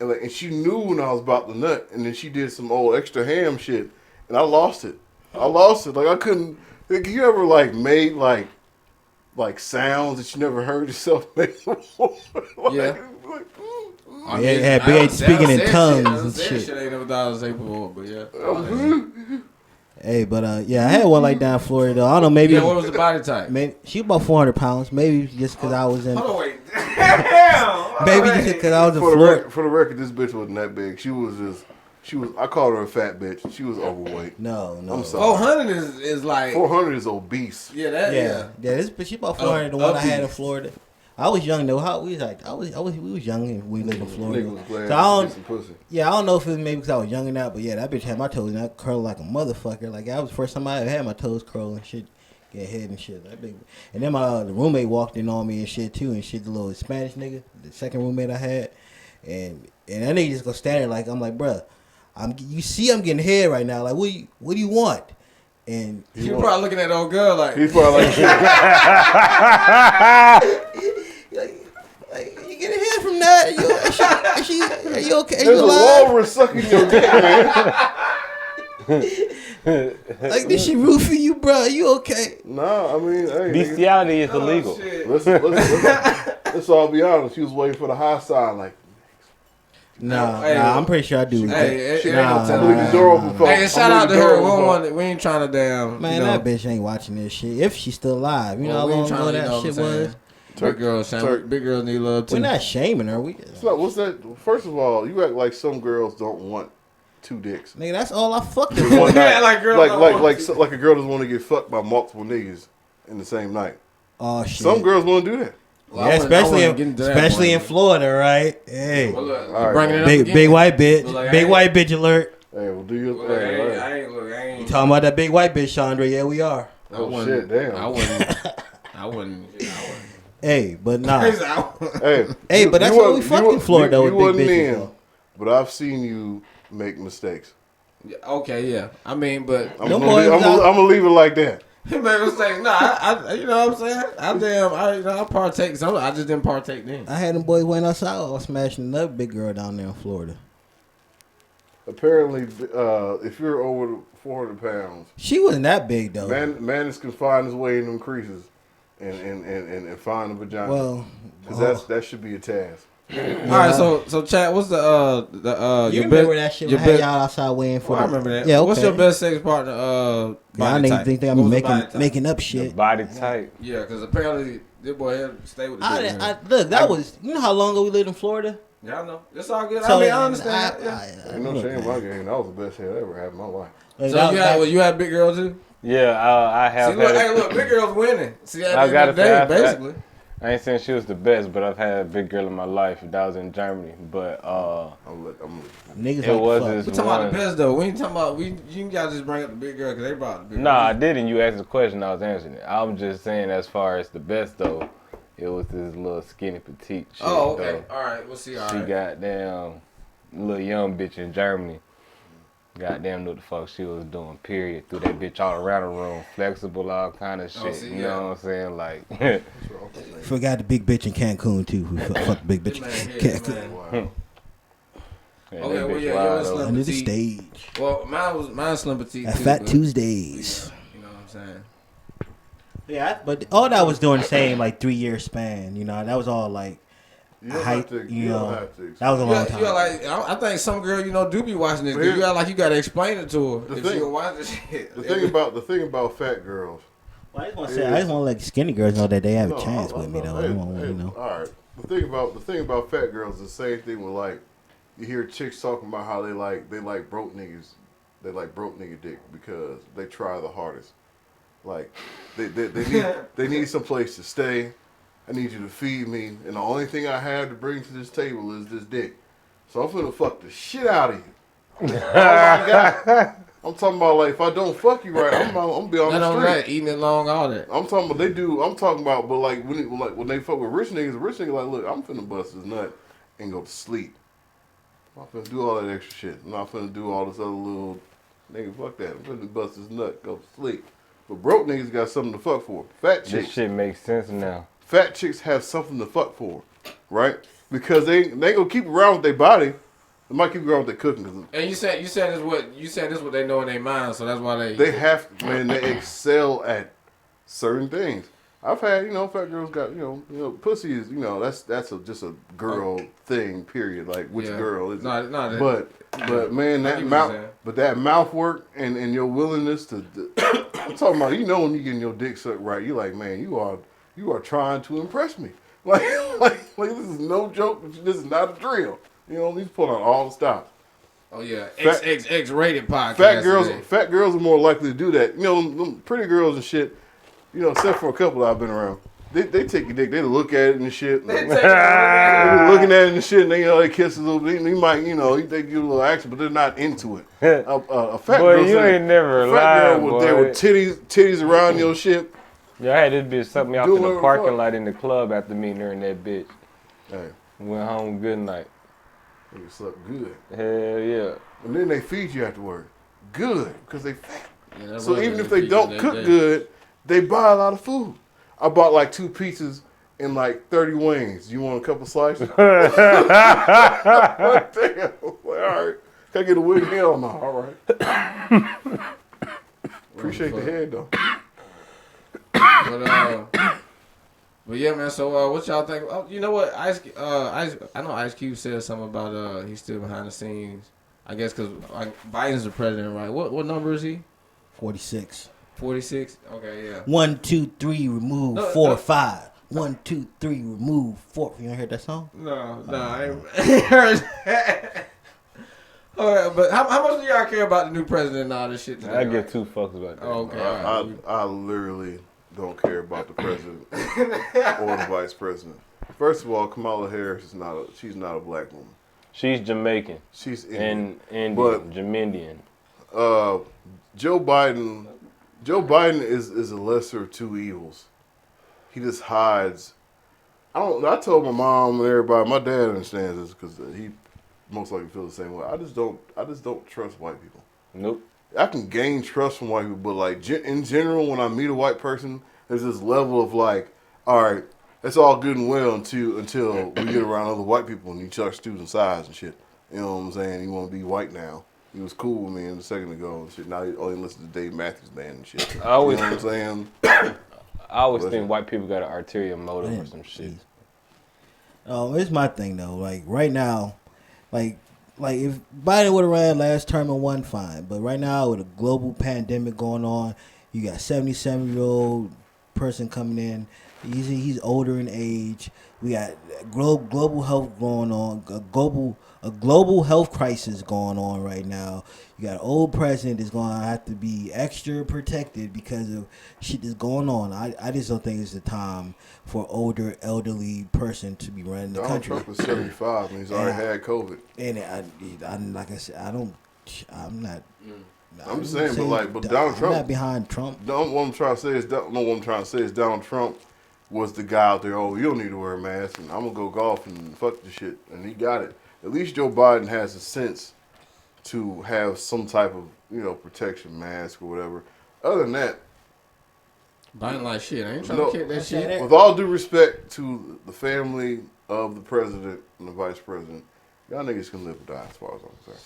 And she knew when I was about to nut, and then she did some old extra ham shit, and I lost it. Like I couldn't. Like, you ever like made like sounds that you never heard yourself make before? Yeah. Had big speaking in tongues and shit. I ain't never thought I was able before, but yeah. Hey, but I had one like down in Florida though. I don't know, maybe. Yeah, what was the body type? Maybe she about 400 pounds. Maybe just because I was in. Hold on, wait. Damn. Maybe just because I was in Florida. For the record, this bitch wasn't that big. She was. I called her a fat bitch. She was overweight. No. I'm sorry. 400 is like. 400 is obese. Yeah. This bitch, she about 400. The one I had in Florida. I was young though. We was young and we lived in Florida. So I don't know if it was maybe because I was young or not, but yeah, that bitch had my toes and I curled like a motherfucker. Like that was the first time I ever had my toes curl and shit, get head and shit. That big. And then the roommate walked in on me and shit too, and shit, the little Spanish nigga, the second roommate I had, and that nigga just go stand there like I'm like, bruh, you see I'm getting head right now. Like what do you want? And he was probably looking at the old girl like. He's probably like. Like, you get a hit from that? Are you okay? Are There's you a alive? walrus sucking your dick, man. Like, did she roofie you, bro? Are you okay? Nah, I mean, hey, bestiality is illegal. Let's all be honest. She was waiting for the high side, like. Nah, I'm pretty sure I do. I believe the door open. Hey, shout out to her. We ain't trying to damn. Man, that bitch ain't watching this shit. If she's still alive, you know how long ago that shit was. Big girls need love too. We're not shaming her. What's that? First of all, you act like some girls don't want two dicks. Nigga, that's all I fucked with. One night. like a girl doesn't want to get fucked by multiple niggas in the same night. Oh shit. Some girls want to do that. Well, yeah, especially in Florida, right? Hey, big white bitch, big white bitch alert. Hey, well, do your thing. I ain't. You talking about that big white bitch, Chandra? Yeah, we are. Oh shit, damn. I wouldn't. Hey, but nah. Hey, but that's why we fucked in Florida with big bitches. but I've seen you make mistakes. Yeah, okay, yeah. I mean, but I'm gonna leave it like that. he made mistakes. No, I you know what I'm saying? I partake. Some I just didn't partake then. I had them boys went outside. I was smashing another big girl down there in Florida. Apparently, if you're over 400 pounds, She wasn't that big though. man can find his way in them creases and find a vagina. Well, because that should be a task. All right, so Chad, what's you your remember best, that shit? your When I had best, y'all outside waiting for. I remember that. Yeah, okay. What's your best sex partner? Y'all Body niggas type? think What I'm was the body type? making up The shit. body type. Yeah, because apparently this boy had to stay with the dick. Look, that was, you know how long ago we lived in Florida? Yeah, I know. It's all good. So, I mean, I understand. Ain't no shame in my game. That was the best shit I ever had in my life. Like, So that- you had big girls too? Yeah, I have. See, look, big girls winning. See, at the I end gotta of the day, say, basically. I ain't saying she was the best, but I've had a big girl in my life. That was in Germany, but niggas it was like this We talking about one. the best though. We ain't talking about you gotta just bring up the big girl because they brought the big Nah, I girl. didn't. You asked the question, I was answering it. I'm just saying, as far as the best though, it was this little skinny petite shit. Oh, okay. Though. All right. We'll see. All She right. goddamn little young bitch in Germany. Goddamn knew what the fuck she was doing, period. Threw that bitch all around the room, flexible, all kind of shit. see, you know what I'm saying? Like, Forgot the big bitch in Cancun too. Who fuck the big bitch in Cancun. Wow. man, Okay, that well, bitch yeah, wide yours open. slim. Under the Petite. stage. Well, mine slim petite At too. Fat but, Tuesdays. You know what I'm saying? Yeah, but all that was during the same like 3-year span. You know, that was all like You don't height. have to. You don't know, have to. that was a long time. Yeah, like I think some girl do be watching this. But 'Cause here- you act like you gotta explain it to her The if thing- she will watch this shit. The thing about fat girls. Well, I just want to let skinny girls know that they have a chance with me though. Hey, I want, you know. all right. The thing about fat girls is the same thing with like you hear chicks talking about how they like broke niggas. They like broke nigga dick because they try the hardest. Like they need some place to stay. I need you to feed me, and the only thing I have to bring to this table is this dick. So I'm finna fuck the shit out of you. Oh my God. I'm talking about like if I don't fuck you right, I'm gonna be on Not the only street. that, eating it long, all that. I'm talking about they do. I'm talking about, but like when they fuck with rich niggas like, look, I'm finna bust his nut and go to sleep. I'm not finna do all that extra shit. I'm not finna do all this other little nigga. Fuck that. I'm finna bust his nut, go to sleep. But broke niggas got something to fuck for. Fat This chicks. shit makes sense now. Fat chicks have something to fuck for, right? Because they ain't gonna keep around with their body. They might keep around with their cooking. 'Cause And you said this what they know in their mind, so that's why they have, man, they excel at certain things. I've had, fat girls got, pussy is, that's just a girl thing, period. Like, which girl is it? But man, that mouth work and your willingness to, I'm talking about, when you getting your dick sucked right, you like, man, you are trying to impress me. Like this is no joke. This is not a drill. He's pulling out all the stops. Oh yeah, X rated podcast. Fat girls are more likely to do that. Them pretty girls and shit. Except for a couple I've been around, they take your dick. They look at it and shit. They looking at it and shit. And they kiss a little bit. And he might, they give a little action, but they're not into it. A fat Boy, girl, you ain't never lied, boy. There were titties around your shit. Yeah, I had this bitch suck me off Do in the whatever parking the fuck. lot in the club after meeting her and that bitch. Hey, Went home good night. they suck good. Hell yeah. And then they feed you afterward. Good, because they fat. Yeah, that So was even it. if they don't That cook day. good, they buy a lot of food. I bought like 2 pizzas and like 30 wings. You want a couple slices? Damn. Like, all right. Can I get a wing? Hell no. All right. Appreciate the head though. But yeah, man. So what y'all think? Oh, you know what? I know Ice Cube said something about he's still behind the scenes. I guess because Biden's the president, right? What number is he? 46. 46. Okay, yeah. 1, 2, 3, remove No, 4, no. 5. 1, 2, 3, remove 4. You ain't heard that song? No, I ain't heard that. All right, but how much do y'all care about the new president and all this shit today? I give right? 2 fucks about that. Oh, okay, all right. I literally don't care about the president or the vice president. First of all, Kamala Harris she's not a black woman. She's Jamaican. She's Indian. And But- Jamindian. Joe Biden is a lesser of two evils. He just hides. I told my mom and everybody. My dad understands this because most likely feel the same way. I just don't trust white people. Nope. I can gain trust from white people, but like in general, when I meet a white person, there's this level of like, all right, it's all good and well until we get around other white people and you start student size and shit. You know what I'm saying? You want to be white now. He was cool with me a second ago and shit. Now he only listens to Dave Matthews Band and shit. I always, you know what I'm saying? I always think white people got an ulterior motive or some shit. It's my thing though. Like right now, like if Biden would have ran last term and won, fine. But right now with a global pandemic going on, you got 77-year-old person coming in. He's older in age. We got global health going on. A global health crisis going on right now. You got an old president that's going to have to be extra protected because of shit that's going on. I just don't think it's the time for older, elderly person to be running the country. Donald Trump is 75 and he's already had COVID. And I like I said, I'm not. I'm just saying, but Donald Trump. I'm not behind Trump. What I'm trying to say is Donald Trump was the guy out there. Oh, you don't need to wear a mask, and I'm gonna go golf and fuck the shit, and he got it. At least Joe Biden has a sense to have some type of protection mask or whatever. Other than that, Biden like shit. I ain't trying to kick that shit. With all due respect to the family of the president and the vice president, y'all niggas can live or die as far as I'm concerned.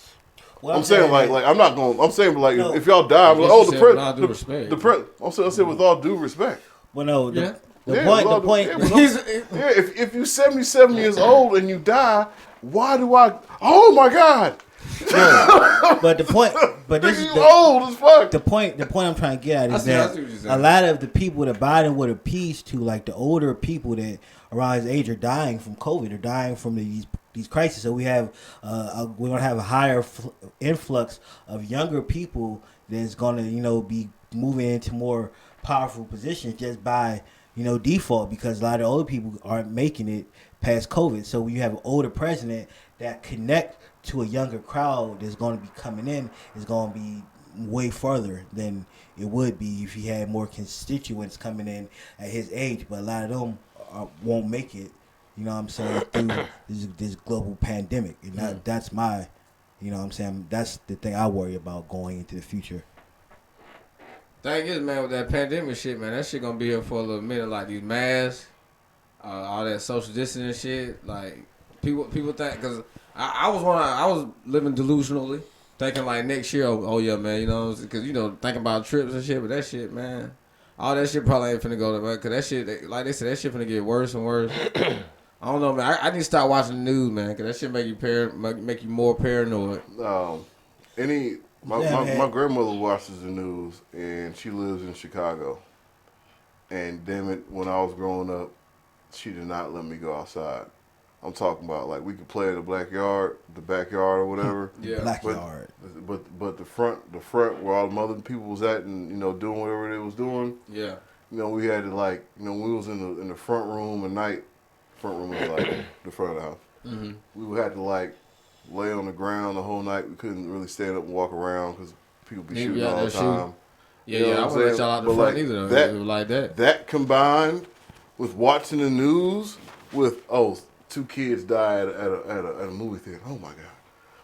Well, I'm saying I'm not going. I'm saying if y'all die, I'm like, oh, the president. I'm saying with all due respect. Well, no. The point. If you're 77 years old and you die, why do I? Oh my God! No, but the point. But this is old as fuck. The point I'm trying to get at is that a lot of the people that Biden would appease to, like the older people that around his age, are dying from COVID, or dying from these crises. So we have we're gonna have a higher influx of younger people that's gonna be moving into more powerful positions just by default, because a lot of older people aren't making it past COVID. So when you have an older president that connect to a younger crowd that's going to be coming in, is going to be way further than it would be if he had more constituents coming in at his age. But a lot of them won't make it, you know what I'm saying, through this global pandemic. And that's my, that's the thing I worry about going into the future. Thing is, man, with that pandemic shit, man, that shit gonna be here for a little minute. Like these masks, all that social distancing shit. Like people think, because I was living delusionally, thinking like next year, oh yeah, man, because thinking about trips and shit. But that shit, man, all that shit probably ain't finna go to, because that shit, like they said, that shit finna get worse and worse. I don't know, man. I need to start watching the news, man, because that shit make you more paranoid. My grandmother watches the news, and she lives in Chicago. And damn it, when I was growing up, she did not let me go outside. I'm talking about like we could play in the backyard or whatever. Yeah, backyard. But the front where all the other people was at, and doing whatever they was doing. Yeah. We had to when we was in the front room at night. Front room was like the front of the house. Mm-hmm. We would have to lay on the ground the whole night. We couldn't really stand up and walk around because people be shooting all the time. Yeah, I wouldn't let y'all out the front either. Though. Like that. That combined with watching the news with 2 kids died at a movie theater. Oh my God,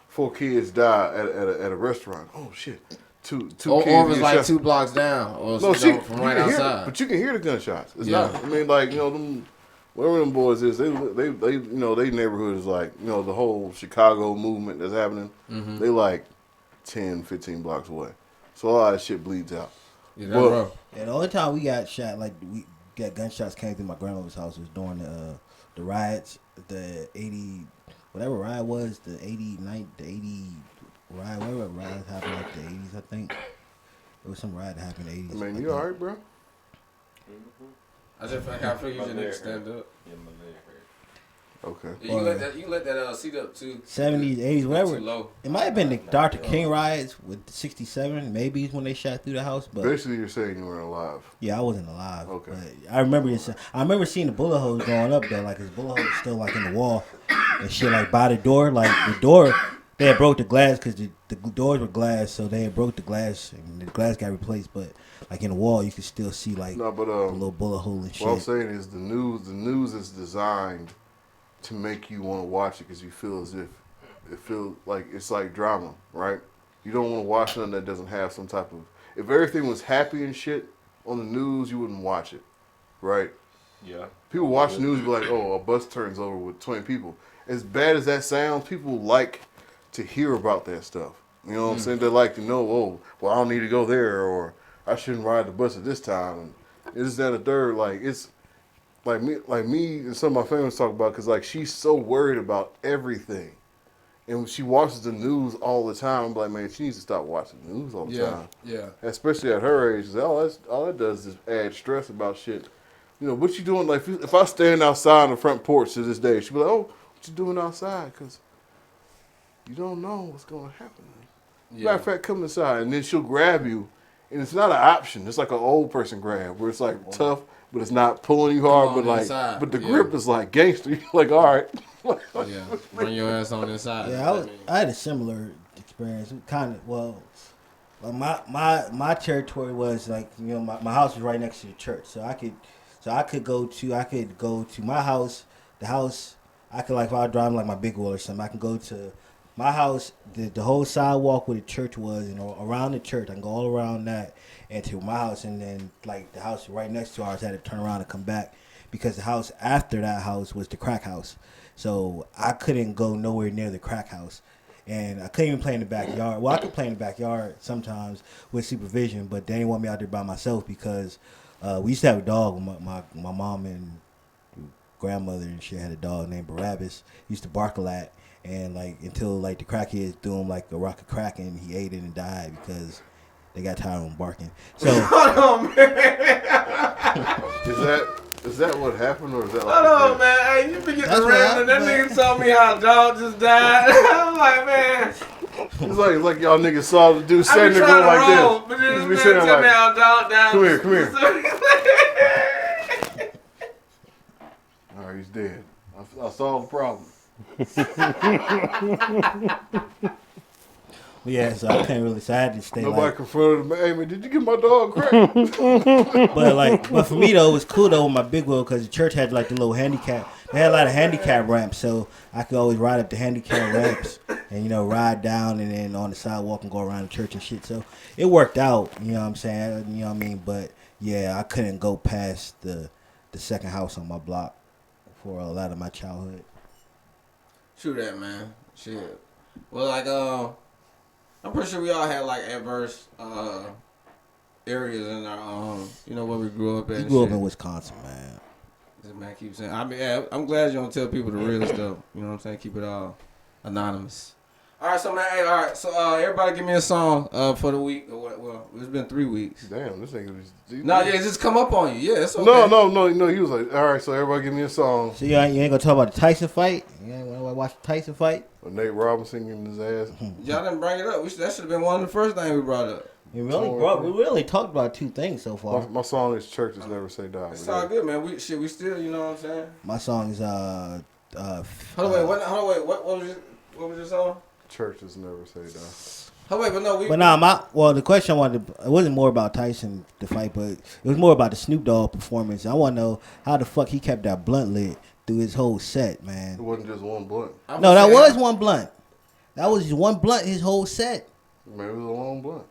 4 kids died at a restaurant. Oh shit, two kids. Or it was like 2 blocks down, or from right outside. But you can hear the gunshots. It's not. I mean, them. Whatever them boys is, they they neighborhood is like, the whole Chicago movement that's happening. Mm-hmm. They 10, 15 blocks away. So a lot of shit bleeds out. Yeah, that's rough. Yeah, the only time we got shot, we got gunshots came through my grandmother's house was during the riots, the 80, whatever riot was, the 89, the 80 riot, whatever riot happened like the 80s, I think. There was some riot that happened in the 80s. I mean, you all right, bro? Mm-hmm. I feel you just need to stand up. Yeah, my leg hurt. Okay. Yeah, you can let that seat up too. 70s, 80s, whatever. Too low. It might have been the Dr. King riots with 67, maybe when they shot through the house. But basically, you're saying you weren't alive. Yeah, I wasn't alive. Okay. But I remember seeing the bullet holes going up there, his bullet holes still in the wall and shit, by the door. The door, they had broke the glass because the doors were glass, so they had broke the glass and the glass got replaced. But in the wall, you could still see a little bullet hole and shit. What I'm saying is the news is designed to make you want to watch it because you feel as if it feels like it's like drama, right? You don't want to watch something that doesn't have some type of. If everything was happy and shit on the news, you wouldn't watch it, right? Yeah. People watch the news and be like, oh, a bus turns over with 20 people. As bad as that sounds, people like to hear about that stuff. You know what I'm saying? They like to know, oh, well, I don't need to go there, or I shouldn't ride the bus at this time. And this, that, and the third. Like, it's like me and some of my family talk about, because like she's so worried about everything. And she watches the news all the time. I'm like, man, she needs to stop watching the news all the time. Yeah. Especially at her age. All that does is add stress about shit. You know, what you doing? Like, if I stand outside on the front porch to this day, she'll be like, oh, what you doing outside? Because you don't know what's going to happen. Matter of fact, come inside. And then she'll grab you. And it's not an option. It's like an old person grab where it's like tough, but it's not pulling you hard. But like, inside. but the grip is like gangster. You're like, all right. Yeah, bring your ass on inside. Yeah, I had a similar experience. Kind of, well, my territory was like, you know, my house was right next to the church, so I could go to my house. The house I could, like, if I was driving like my big wheel or something, I can go to my house, the whole sidewalk where the church was, and around the church. I can go all around that and to my house, and then like the house right next to ours, I had to turn around and come back because the house after that house was the crack house. So I couldn't go nowhere near the crack house. And I couldn't even play in the backyard. Well, I could play in the backyard sometimes with supervision, but they didn't want me out there by myself because we used to have a dog. My mom and grandmother and shit had a dog named Barabbas. He used to bark a lot. And like until like the crackheads threw him like a rock of crack and he ate it and died because they got tired of him barking. So hold on, man. Is that what happened, or is that like hold on, man. Hey, you be getting around and that nigga told me how a dog just died. I'm like, man. It's like y'all niggas saw the dude standing there going like this. But then this man tell me how a dog died. Come here. All right, he's dead. I solved the problem. Yeah, so I can't really. So I had to stay. Nobody like, confronted him. Hey man, did you get my dog crack? but for me though, it was cool though with my big wheel because the church had like the little handicap. They had a lot of handicap ramps, so I could always ride up the handicap ramps and ride down and then on the sidewalk and go around the church and shit. So it worked out. You know what I'm saying? You know what I mean? But yeah, I couldn't go past the second house on my block for a lot of my childhood. True that, man. Shit. Well, like, I'm pretty sure we all had like adverse areas in our where we grew up at. You grew up in Wisconsin, man. This man keeps saying. I mean, yeah, I'm glad you don't tell people the real stuff. You know what I'm saying? Keep it all anonymous. All right, so man, all right, so everybody give me a song for the week. Well, it's been 3 weeks. Damn, this nigga was. No, yeah, just come up on you. Yeah, it's okay. No. He was like, all right, so everybody give me a song. So you ain't gonna talk about the Tyson fight? You ain't gonna watch the Tyson fight? Or Nate Robinson getting his ass. Y'all didn't bring it up. That should have been one of the first things we brought up. We really talked about 2 things so far. My song is "Churches Never Say Die." It's all good, man. We still, you know what I'm saying. My song is Hold on, wait. What was your song? Churches Never Say Die. Oh wait, but no, the question I wanted it wasn't more about Tyson the fight, but it was more about the Snoop Dogg performance. I want to know how the fuck he kept that blunt lit through his whole set, man. It wasn't just one blunt. No, that was one blunt. That was one blunt his whole set. Man, it was a long blunt.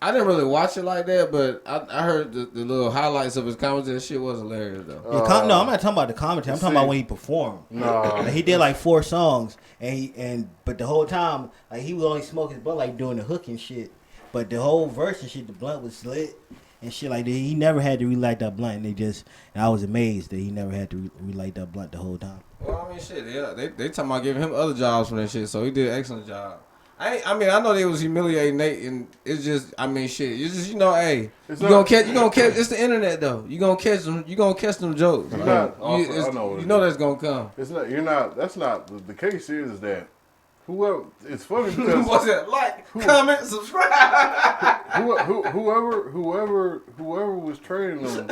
I didn't really watch it like that, but I heard the little highlights of his commentary. That shit was hilarious though. No, I'm not talking about the commentary. I'm talking about when he performed. No, like, he did like 4 songs, but the whole time like he was only smoking his blunt, like doing the hook and shit. But the whole verse and shit, the blunt was lit and shit like that. He never had to relight that blunt. And I was amazed that he never had to relight that blunt the whole time. Well, I mean, shit, yeah, they talking about giving him other jobs from that shit, so he did an excellent job. I mean, I know they was humiliating Nate, and it's just, I mean, shit. It's just, hey, you gonna catch. It's the internet though. You gonna catch them. You gonna catch them jokes. I know that's gonna come. It's not. You're not. That's not. The case is that whoever. It's funny because what's it like? Comment, subscribe. Whoever was training them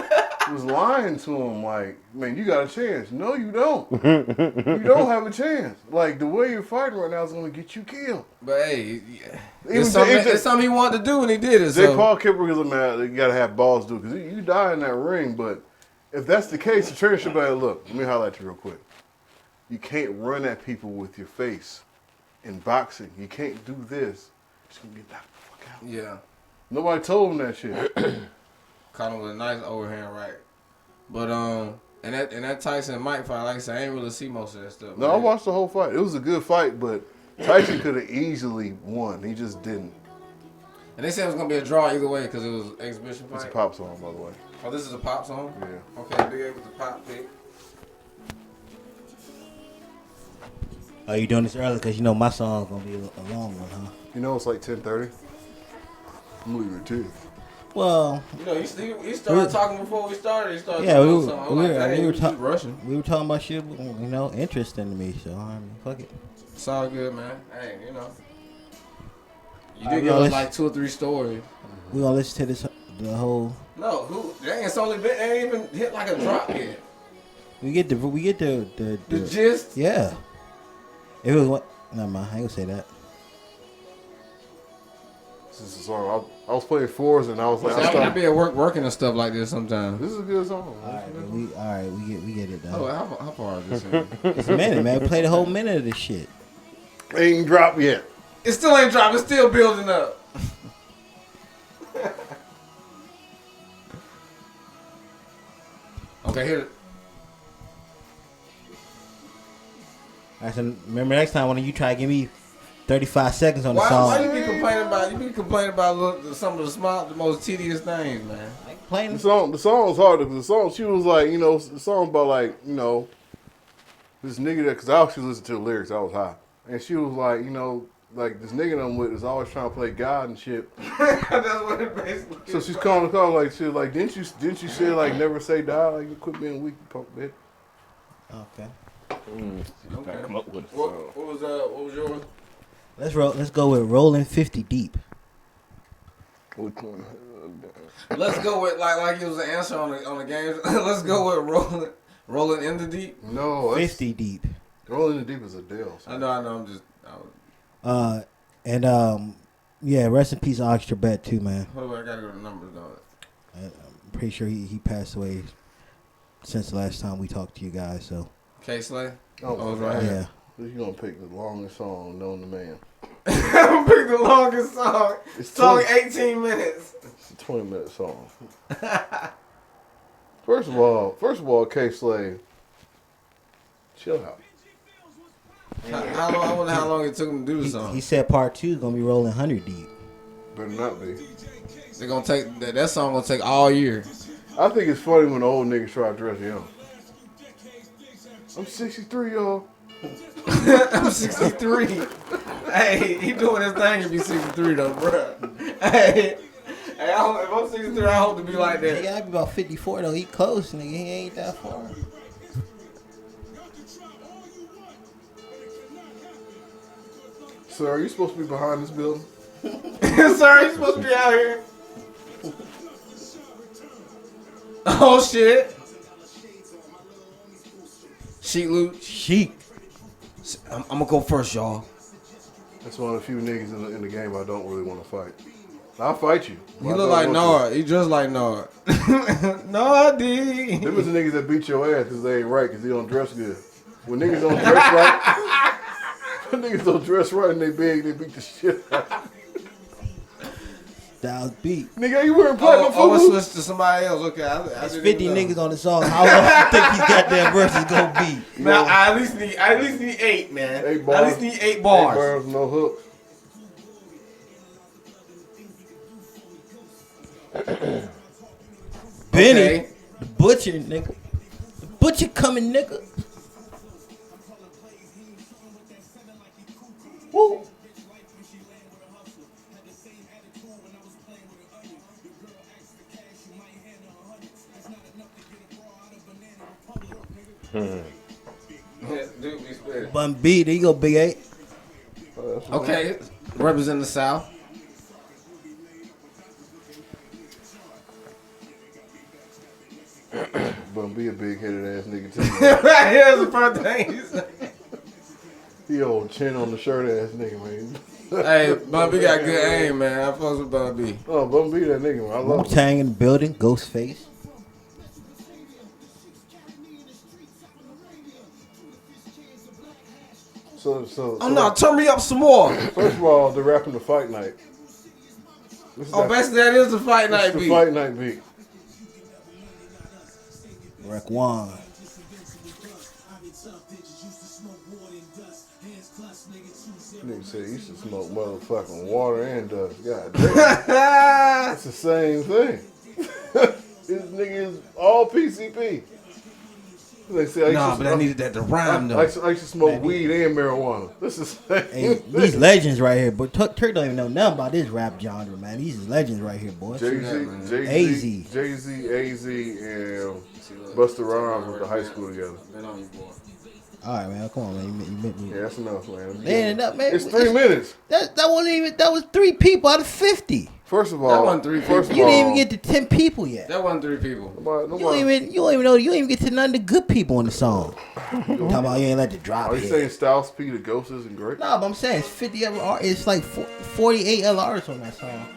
was lying to him. Like, man, you got a chance. No, you don't. You don't have a chance. Like, the way you're fighting right now is going to get you killed. But hey, it's something he wanted to do, and he did it. Jake Paul Kipper was a man. You got to have balls to do because you die in that ring. But if that's the case, the trainer should be like, look, let me highlight you real quick. You can't run at people with your face. in boxing, you can't do this. It's gonna get knocked the fuck out. Yeah. Nobody told him that shit. Caught him with a nice overhand right. But and that Tyson Mike fight, like I said, I ain't really see most of that stuff. No, I watched the whole fight. It was a good fight, but Tyson could have easily won. He just didn't. And they said it was gonna be a draw either way because it was an exhibition fight. It's a pop song, by the way. Oh, this is a pop song? Yeah. Okay, Big A with the pop pick. Oh, you doing this early because you know my song's gonna be a long one, huh? You know it's like 10:30. I'm leaving at 2. Well, You know, he started talking before we started. He started yeah, talking about something. we were just rushing. We were talking about shit, you know, interesting to me. So I mean, fuck it. It's all good, man. Hey, you know. You Alright, did give us let's- like 2 or 3 stories. We gonna listen to this the whole. No, dang, it's only been, ain't even hit like a drop yet. We get the The gist. yeah. If it was what? Never mind. I ain't gonna say that. This is a song. I was playing fours and I was like, I be at work working and stuff like this sometimes. this is a good song. All right, we get it Oh, though. how far is this? in? It's a minute, man. We play the whole minute of this shit. Ain't dropped yet. It still ain't dropped. It's still building up. Okay, here. All right, so remember next time when you try to give me 35 seconds on the song. Why you be complaining about? You be complaining about some of the most tedious things, man. I ain't playing. The song was hard because the song, she was like, you know, the song about like, you know, this nigga that, because I actually listened to the lyrics, I was high. And she was like, you know, like this nigga I'm with is always trying to play God and shit. That's what it basically So she's calling the call like shit, like didn't you say like never say die, like you quit being weak, you punk bitch. Okay. Okay. Come up with a What song. what was yours? Let's go with Rolling 50 Deep. Which one? Let's go with like it was an answer on the game. Let's go with rolling in the deep. No, that's 50 Deep. Rolling in the Deep is Adele. I know. I'm just. Yeah, rest in peace, Oxtra Bet too, man. Hold on, I gotta go to the numbers though. I'm pretty sure he passed away since the last time we talked to you guys. So K Slay. Oh, it's right yeah. here. You gonna pick the longest song known to man? I'm picking the longest song. It's Song 18 minutes. It's a 20-minute song. First of all, K Slay, chill out. I wonder how long it took him to do the song. He said part 2 is gonna be rolling 100 deep. Better not be. They're gonna take that song. Gonna take all year. I think it's funny when the old niggas try to dress young. I'm 63, y'all. I'm 63. Hey, he doing his thing to be 63 though, bruh. Hey, if I'm 63, I hope to be like He that. gotta be about 54 though. He close, nigga. He ain't that far. Sir, are you supposed to be behind this building? Sir, you supposed to be out here. Oh shit. Sheet loot. Sheik. I'm gonna go first, y'all. That's one of the few niggas in the game I don't really want to fight. I'll fight you. He look like Nard. He dressed like Nard. Nardy. Them is the niggas that beat your ass because they ain't right because they don't dress good. When niggas don't dress right, when niggas don't dress right and they big, they beat the shit out. Styles beat. Nigga, you wearing platinum I'm gonna food? switch to somebody else. Okay, I There's didn't 50 even know. niggas on the song. How long you think these goddamn verses gonna be? Man, I at least need 8, man. 8 bars. I at least need 8 bars. 8 bars, no hook. Benny, Okay. the butcher, nigga. The butcher coming, nigga. Woo. Dude, be spit. Bun B, there you go, Big 8. Okay, represent the South. But be a big headed ass nigga too. Here's the first thing he said. He old chin on the shirt ass nigga, man. Hey, Bun B got good aim, man. I fucks with Bun B. Oh, Bum B that nigga, man. I love him. Wu-Tang in the building, Ghostface. Oh no, turn me up some more. First of all, they're rapping the fight night. Basically that is the fight night beat. The fight night beat. Rec One. Nigga said he used to smoke motherfucking water and dust. God damn. It's the same thing. This nigga is all PCP. They say, but I needed that to rhyme though. I used to smoke weed and marijuana. This is these legends right here, but Turk don't even know nothing about this rap genre, man. These is legends right here, boy. Jay-Z, AZ, and Busta Rhymes went to high school together. All right, man. Come on, man. You meant me. Yeah, that's enough, man. Man, it's 3 minutes. That wasn't even. That was 3 people out of 50. First of all, that wasn't 3 people. You didn't even get to 10 people yet. That wasn't 3 people. Nobody. You don't even know. You don't even get to none of the good people in the song. Talking about you ain't let the drop. Are you saying Styles P, the Ghosts isn't great? No, but I'm saying it's 50 other artists. It's like 48 other artists on that song.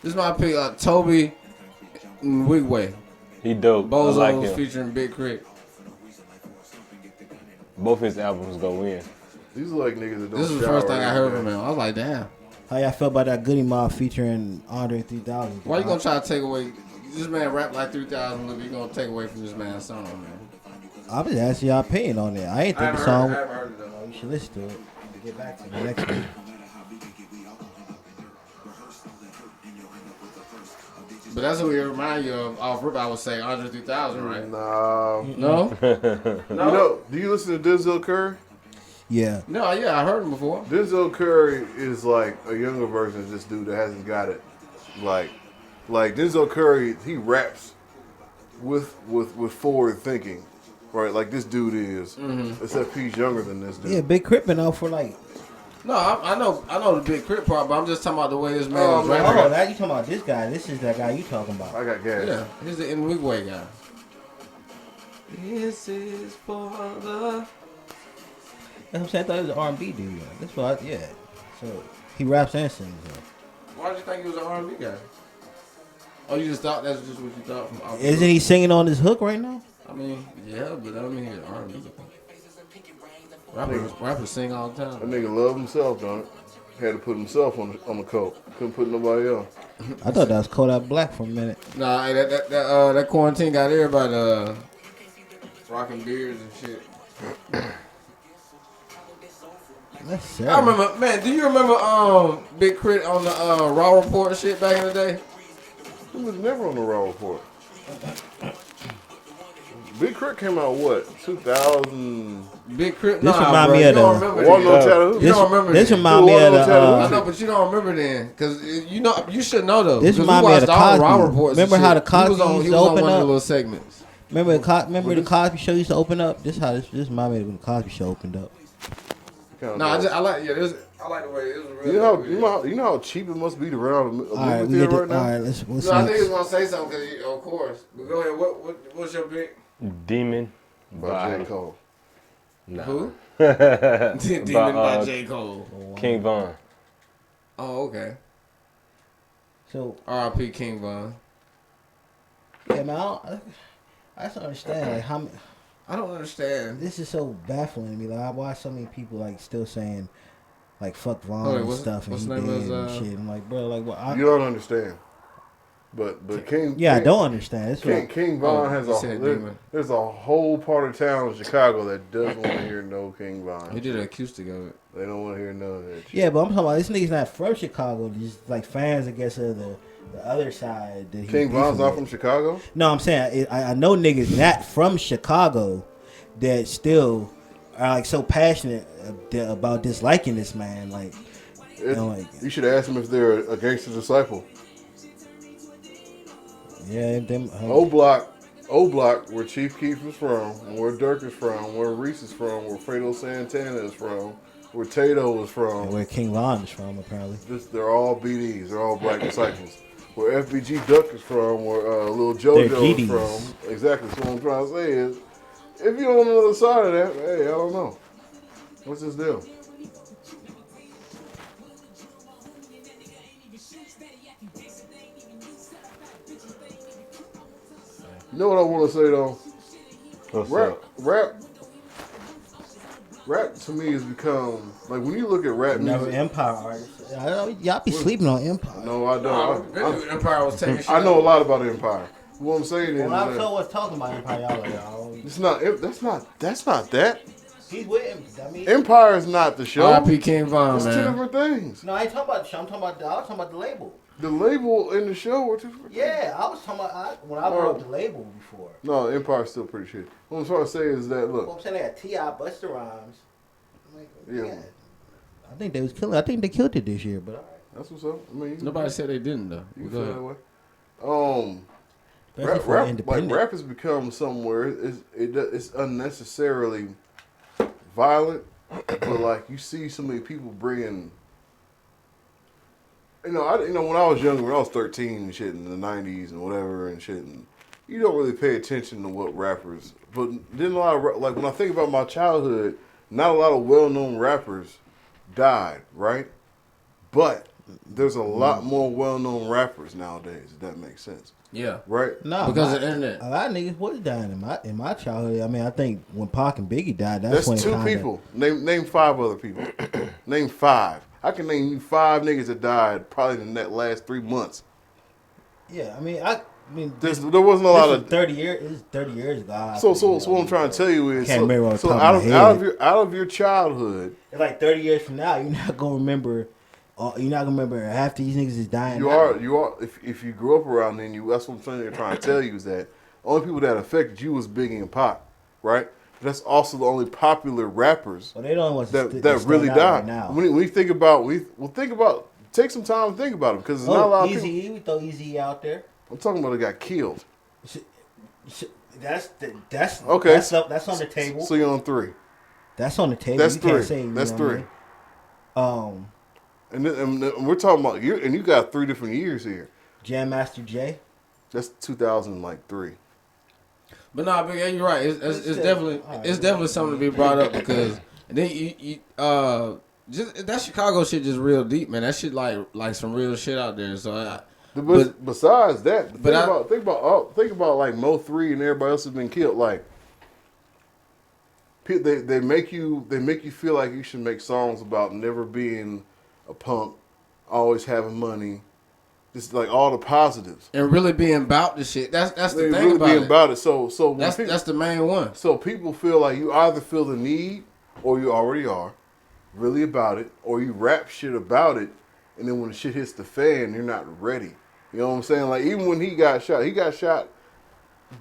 This is my pick. Toby Wigway. He dope. Bozo's I like him. featuring Big Crit. Both his albums go in. These are like niggas that don't. This is the first thing I heard from him. I was like, damn. How y'all feel about that Goody Mob featuring Andre 3000? Why you gonna try to take away? This man rap like 3,000. Look, you gonna take away from this man's song, man? I'm just asking y'all opinion on it. I ain't think the song. I haven't heard it though. You should listen to it. Get back to the next one. But that's what we remind you of off rip. I would say Andre 3000, right? No. No. You know? Do you listen to Denzel Curry? Yeah. No, yeah, I heard him before. Denzel Curry is like a younger version of this dude that hasn't got it. Like Denzel Curry, he raps with forward thinking, right? Like this dude is, except he's younger than this dude. Yeah, Big Crit been out for like. No, I know the Big Crit part, but I'm just talking about the way this man was Oh, rapping. now you talking about this guy? This is that guy you talking about? I got gas. Yeah, he's the In Wigway guy. This is for the. That's what I'm saying. I thought he was an R&B dude. That's what. Yeah. So he raps and sings. Why did you think he was an R&B guy? Oh, you just thought that's just what you thought from? Isn't he singing on his hook right now? I mean, yeah, but I don't mean he's an R&B. Rappers sing all the That time. nigga loved himself, don't it? Had to put himself on the coat. Couldn't put nobody else. I thought that was Kodak Black for a minute. Nah, hey, that quarantine got everybody rocking beards and shit. That's sad. I remember, man. Do you remember Big Crit on the Raw Report shit back in the day? He was never on the Raw Report. Big Crit came out what? 2000. Big Crit. This nah, remind bro, me you of don't the- remember Walking then. on Chattanooga. You don't remember This then. remind me of Walking on I Chattanooga. know, but you don't remember then, because you know you should know though. This 'cause remind we me of watched the all Raw Cosby. Reports. Remember and how shit. the Cosby he was on used to one of open the up? little segments. Remember the Cosby Show used to open up? This remind me of when the Cosby Show opened up. No, I like I like the way it was. You know how cheap it must be to rent out a movie All right, theater right now. all right. Let's No, I think next? he's gonna say something because of course. But go ahead. What's your pick? Demon By J. Cole. Nah. Who? By, Demon by J. Cole. King Von. Oh, okay. So R.I.P. King Von. yeah, man, I just don't understand like how. I don't understand. This is so baffling to me. Like, why so many people like still saying like fuck Vaughn Wait, and what's- stuff and what's he the name dead of his, and shit. I'm like, bro, like what? You don't understand. But King. Yeah, I King, don't understand. It's like, King Von has you said Demon. there's a whole part of town in Chicago that doesn't want to hear no King He Von. did an acoustic of it. They don't want to hear none of that shit. yeah, but I'm talking about this nigga's not from Chicago. Just like fans, I guess, of the other side. That he King Von's beefing not with. from Chicago? No, I'm saying I know niggas not from Chicago that still are like so passionate about disliking this man. Like, You should ask them if they're a gangster disciple. yeah, them. O Block, where Chief Keef is from, and where Dirk is from, where Reese is from, where Fredo Santana is from, where Tato is from. where King Von is from, apparently. They're all BDs. They're all black disciples. Where FBG Duck is from, where Lil They're JoJo GDs. is from. Exactly. So what I'm trying to say is, if you're on the other side of that, hey, I don't know. What's this deal? You know what I want to say though? Rap to me has become like when you look at rap Never music. Empire artists. Y'all be sleeping on Empire. No, I don't. Empire was taking shit. I know a lot about Empire. What I'm saying is, When I was talking about Empire, y'all like, it's not. That's not that. He's with him. I mean, Empire is not the show. R.I.P. King Von, It's man. two different things. no, I ain't talking about the show. I was talking about the label. The label and the show are two different things. Yeah, I was talking about when I wrote the label before. No, Empire's still pretty shit. What I'm trying to say is that Well, look. I'm saying they had T.I., Busta Rhymes. Like, Yeah. I think they was killing. I think they killed it this year, but all right. That's what's up. I mean, Nobody said they didn't though. you Go feel ahead. that way. Especially for Rap independent. has become somewhere. It's unnecessarily violent, but like you see so many people bringing. When I was younger, when I was 13 and shit in the 90s and whatever and shit, and you don't really pay attention to what rappers. But then a lot of like when I think about my childhood, not a lot of well-known rappers died, right? But there's a lot more well-known rappers nowadays. If that makes sense. Yeah. Right? No, Because of the internet. A lot of niggas was dying in my childhood. I mean, I think when Pac and Biggie died, that's when That's it two kinda, people. Name 5 other people. Name 5. I can name you 5 niggas that died probably in that last 3 months. Yeah, I mean, There wasn't a lot of 30 years. It was 30 years ago. So what I'm trying to tell you is, Can't remember off the so top of my head. out of your childhood, It's like 30 years from now, you're not gonna remember. You're not gonna remember half these niggas is dying. you are. If you grew up around then, that's what I'm trying to tell you is that only people that affected you was Biggie and Pac, right? But that's also the only popular rappers Well, they don't want that really died. right now. When you think about, take some time to think about it because there's not a lot of people. Easy, we throw Easy out there. I'm talking about that got killed. That's Okay. That's on the table. So you're on 3. That's on the table. That's you 3. Can't say, That's know 3. what I mean? And we're talking about you got 3 different years here. Jam Master Jay. That's 2003. But nah, Big A, you're right. It's definitely something to be brought up because then you just that Chicago shit just real deep, man. That shit like some real shit out there. So Besides that, think about like Mo 3 and everybody else has been killed. Like they make you feel like you should make songs about never being a punk, always having money. Just like all the positives. And really being about the shit. That's the thing really about being it. about it. So that's the main one. So people feel like you either feel the need or you already are really about it, or you rap shit about it, and then when the shit hits the fan, you're not ready. You know what I'm saying? Like even when he got shot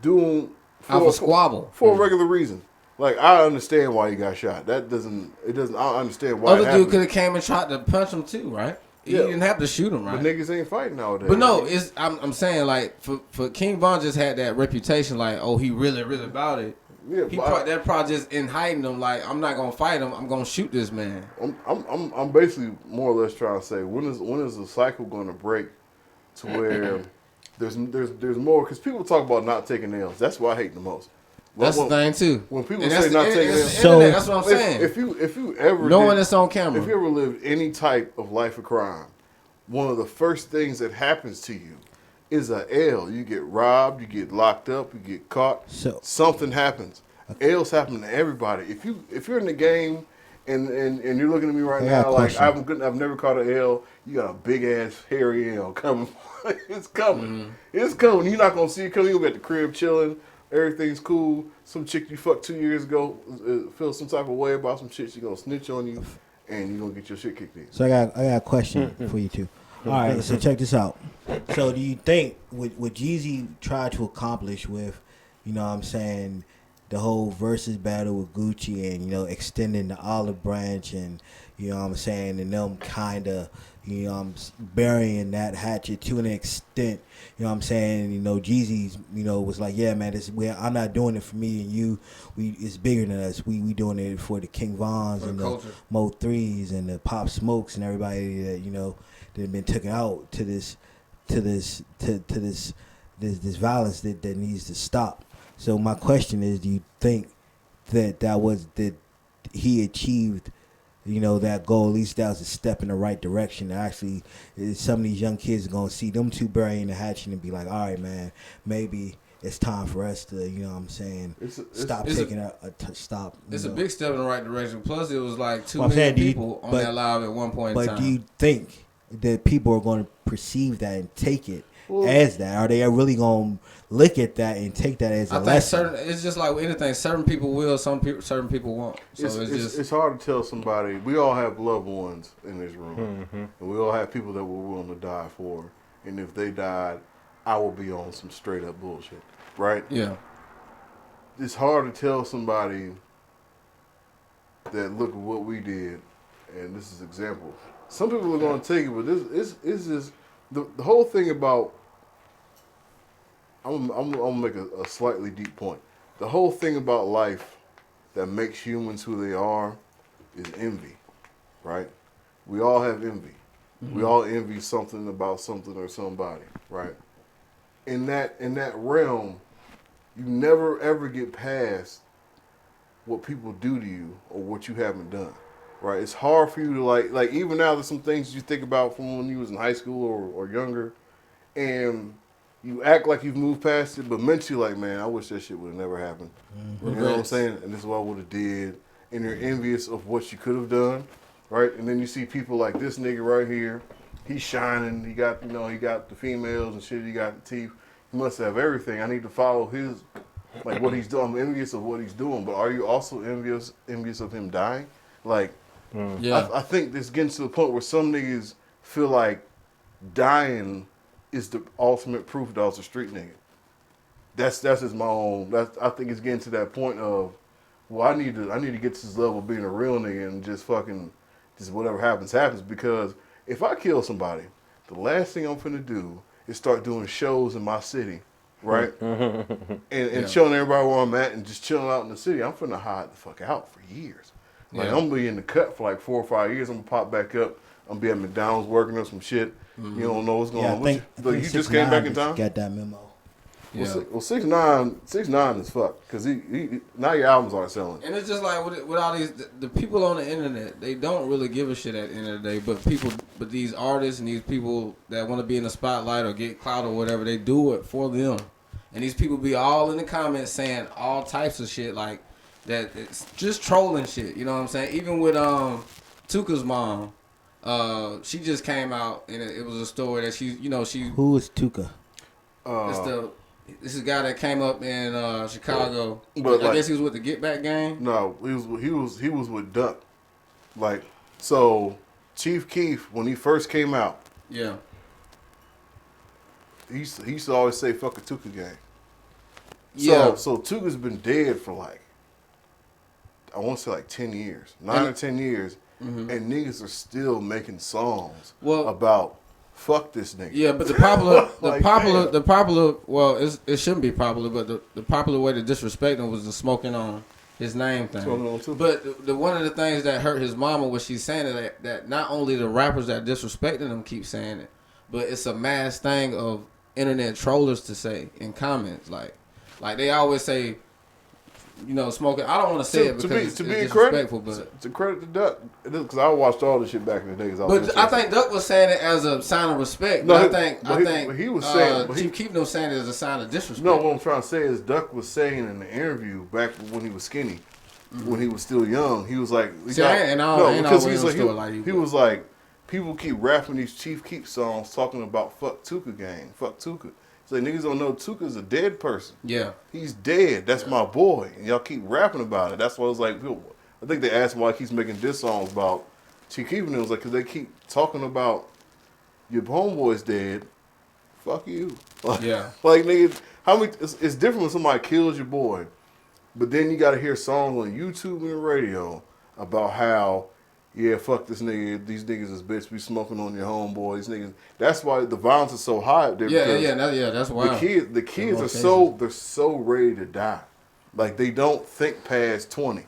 doing Off a squabble for a regular reason. Like I understand why he got shot. It doesn't. I don't understand why. Other dude could have came and tried to punch him too, right? He Yeah. didn't have to shoot him, right? But niggas ain't fighting nowadays. But no, I'm saying like for King Von just had that reputation like, oh, he really about it. Yeah, That probably just in hiding him like, I'm not gonna fight him, I'm gonna shoot this man. I'm basically more or less trying to say when is the cycle going to break to where there's more, because people talk about not taking L's. That's what I hate the most. That's the thing too. When people And say not taking L's, So that's what I'm saying. if you ever Knowing it's on camera. if you ever lived any type of life of crime, one of the first things that happens to you is a L. You get robbed, you get locked up, you get caught. So- something happens. L's happen to everybody. If you're in the game and you're looking at me right now like I've never caught an L, you got a big ass hairy L coming. It's coming. Mm-hmm. It's coming. You're not gonna see it coming. You'll be at the crib chilling. Everything's cool. Some chick you fucked 2 years ago feel some type of way about some shit. She gonna snitch on you, and you gonna get your shit kicked in. So I got a question for you too. All right, so check this out. So do you think what Jeezy tried to accomplish with, you know what I'm saying, the whole versus battle with Gucci and, you know, extending the olive branch and, you know what I'm saying, and them kind of, you know, burying that hatchet to an extent, you know what I'm saying, you know, Jeezy's, you know, was like, yeah, man, I'm not doing it for me and you, it's bigger than us. We doing it for the King Vons and the Mo 3s and the Pop Smokes and everybody that, you know, that have been taken out to this violence that needs to stop. So my question is, do you think that he achieved, you know, that goal? At least that was a step in the right direction. Actually, some of these young kids are gonna see them two burying the hatchet and be like, all right, man, maybe it's time for us to, you know what I'm saying, stop. It's a big step in the right direction. Plus, it was like 2 million people on that live at one point in time. But do you think that people are going to perceive that and take it as that? Are they really going to look at that and take that as a lesson? It's just like with anything. Certain people will, certain people won't. So it's hard to tell somebody. We all have loved ones in this room, and we all have people that we're willing to die for. And if they died, I will be on some straight up bullshit, right? Yeah. It's hard to tell somebody that look at what we did, and this is example. Some people are going to take it, but this is just the whole thing about. I'm gonna make a slightly deep point. The whole thing about life that makes humans who they are is envy, right? We all have envy. Mm-hmm. We all envy something about something or somebody, right? In that realm, you never ever get past what people do to you or what you haven't done, right? It's hard for you to like even now there's some things you think about from when you was in high school or younger, and you act like you've moved past it, but mentally like, man, I wish that shit would have never happened. Mm-hmm. You know what I'm saying? And this is what I would have did. And you're envious of what you could have done, right? And then you see people like this nigga right here. He's shining. He got the females and shit. He got the teeth. He must have everything. I need to follow his, like what he's doing. I'm envious of what he's doing. But are you also envious of him dying? Like, I think this getting to the point where some niggas feel like dying is the ultimate proof that I was a street nigga. That's just my own. I think it's getting to that point of, well, I need to get to this level of being a real nigga and just whatever happens. Because if I kill somebody, the last thing I'm finna do is start doing shows in my city, right? and showing everybody where I'm at and just chilling out in the city. I'm finna hide the fuck out for years. Like I'm gonna be in the cut for like 4 or 5 years. I'm gonna pop back up. I'm gonna be at McDonald's working on some shit. Mm-hmm. You don't know what's going on. I think you just came back in time? Got that memo. Yeah. Well, 6ix9ine is fucked because he now your albums aren't selling. And it's just like with all these the people on the internet, they don't really give a shit at the end of the day. But these artists and these people that want to be in the spotlight or get clout or whatever, they do it for them. And these people be all in the comments saying all types of shit like that. It's just trolling shit. You know what I'm saying? Even with Tuka's mom. She just came out and it was a story that she. Who is Tuka? This is a guy that came up in Chicago. But I guess he was with the Get Back gang. No, he was with Duck. Like, so Chief Keef, when he first came out, yeah, he used to always say "fuck a Tuka gang." Yeah. So Tuka's been dead for like, I want to say like 10 years, 9 or 10 years. Mm-hmm. And niggas are still making songs about fuck this nigga. Yeah, but the popular. Well, it shouldn't be popular, but the popular way to disrespect him was the smoking on his name thing. But the one of the things that hurt his mama was she's saying that not only the rappers that disrespecting him keep saying it, but it's a mass thing of internet trollers to say in comments like they always say. Smoking. I don't want to say it because it's disrespectful, but to credit to Duck, because I watched all this shit back in the days. But I think Duck was saying it as a sign of respect. No, I think he was saying Chief Keef was saying it as a sign of disrespect. No, what I'm trying to say is Duck was saying in the interview back when he was skinny, when he was still young, he was like, he was like, people keep rapping these Chief Keef songs talking about fuck Tuka gang, fuck Tuka. Like, niggas don't know Tuka's a dead person. Yeah. He's dead. That's my boy. And y'all keep rapping about it. That's why I was like, I think they asked him why he keeps making diss songs about Chief Keef. And it was like, because they keep talking about your homeboy's dead. Fuck you. Like, like, nigga, it's different when somebody kills your boy. But then you got to hear songs on YouTube and the radio about how, yeah, fuck this nigga. These niggas is bitch. Be smoking on your homeboy. These niggas. That's why the violence is so high up there. That's why the kids are they're so ready to die. Like they don't think past 20.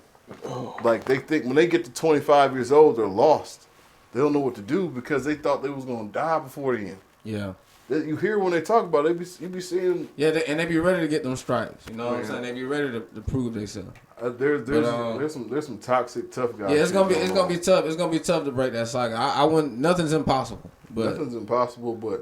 Like they think when they get to 25 years old, they're lost. They don't know what to do because they thought they was gonna die before the end. Yeah. You hear when they talk about it, you be seeing. Yeah, and they be ready to get them stripes. You know what I'm saying? They be ready to prove themselves. There's some toxic tough guys. Yeah, it's gonna be tough. It's gonna be tough to break that cycle. I wouldn't. Nothing's impossible. But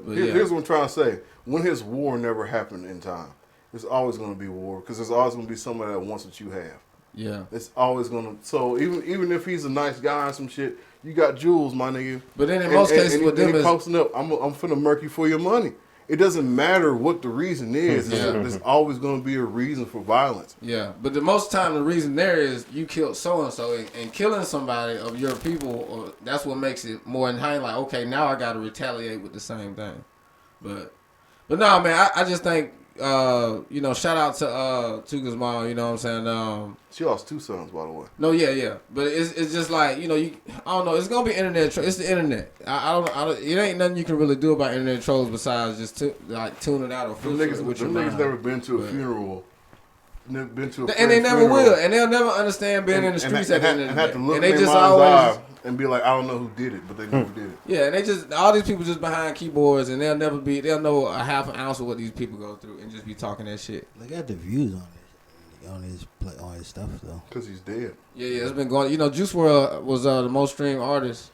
here's what I'm trying to say. When his war never happened in time, there's always going to be war because there's always going to be somebody that wants what you have. Yeah. It's always going to. So even if he's a nice guy and some shit, you got jewels, my nigga. But then in most cases with them is posting up, I'm finna murk you for your money. It doesn't matter what the reason is. There's always going to be a reason for violence. Yeah, but the most time the reason there is you killed so and so, and killing somebody of your people, that's what makes it more in hindsight. Like, okay, now I got to retaliate with the same thing. But no, man, I just think shout out to Tuga's mom. You know what I'm saying? She lost 2 sons, by the way. No, yeah, but it's just like I don't know. It's gonna be internet. It's the internet. I don't. It ain't nothing you can really do about internet trolls besides just tune it out or Them niggas never been to a funeral. Never been to a and they never will, and they'll never understand being in the streets at the end of the day. And have to look and in they their just mind's always eye and be like, I don't know who did it, but they never did it. Yeah, and they just all these people just behind keyboards, and they'll know a half an ounce of what these people go through, and just be talking that shit. Look at the views on his stuff though. Because he's dead. Yeah, it's been going. Juice WRLD was the most streamed artist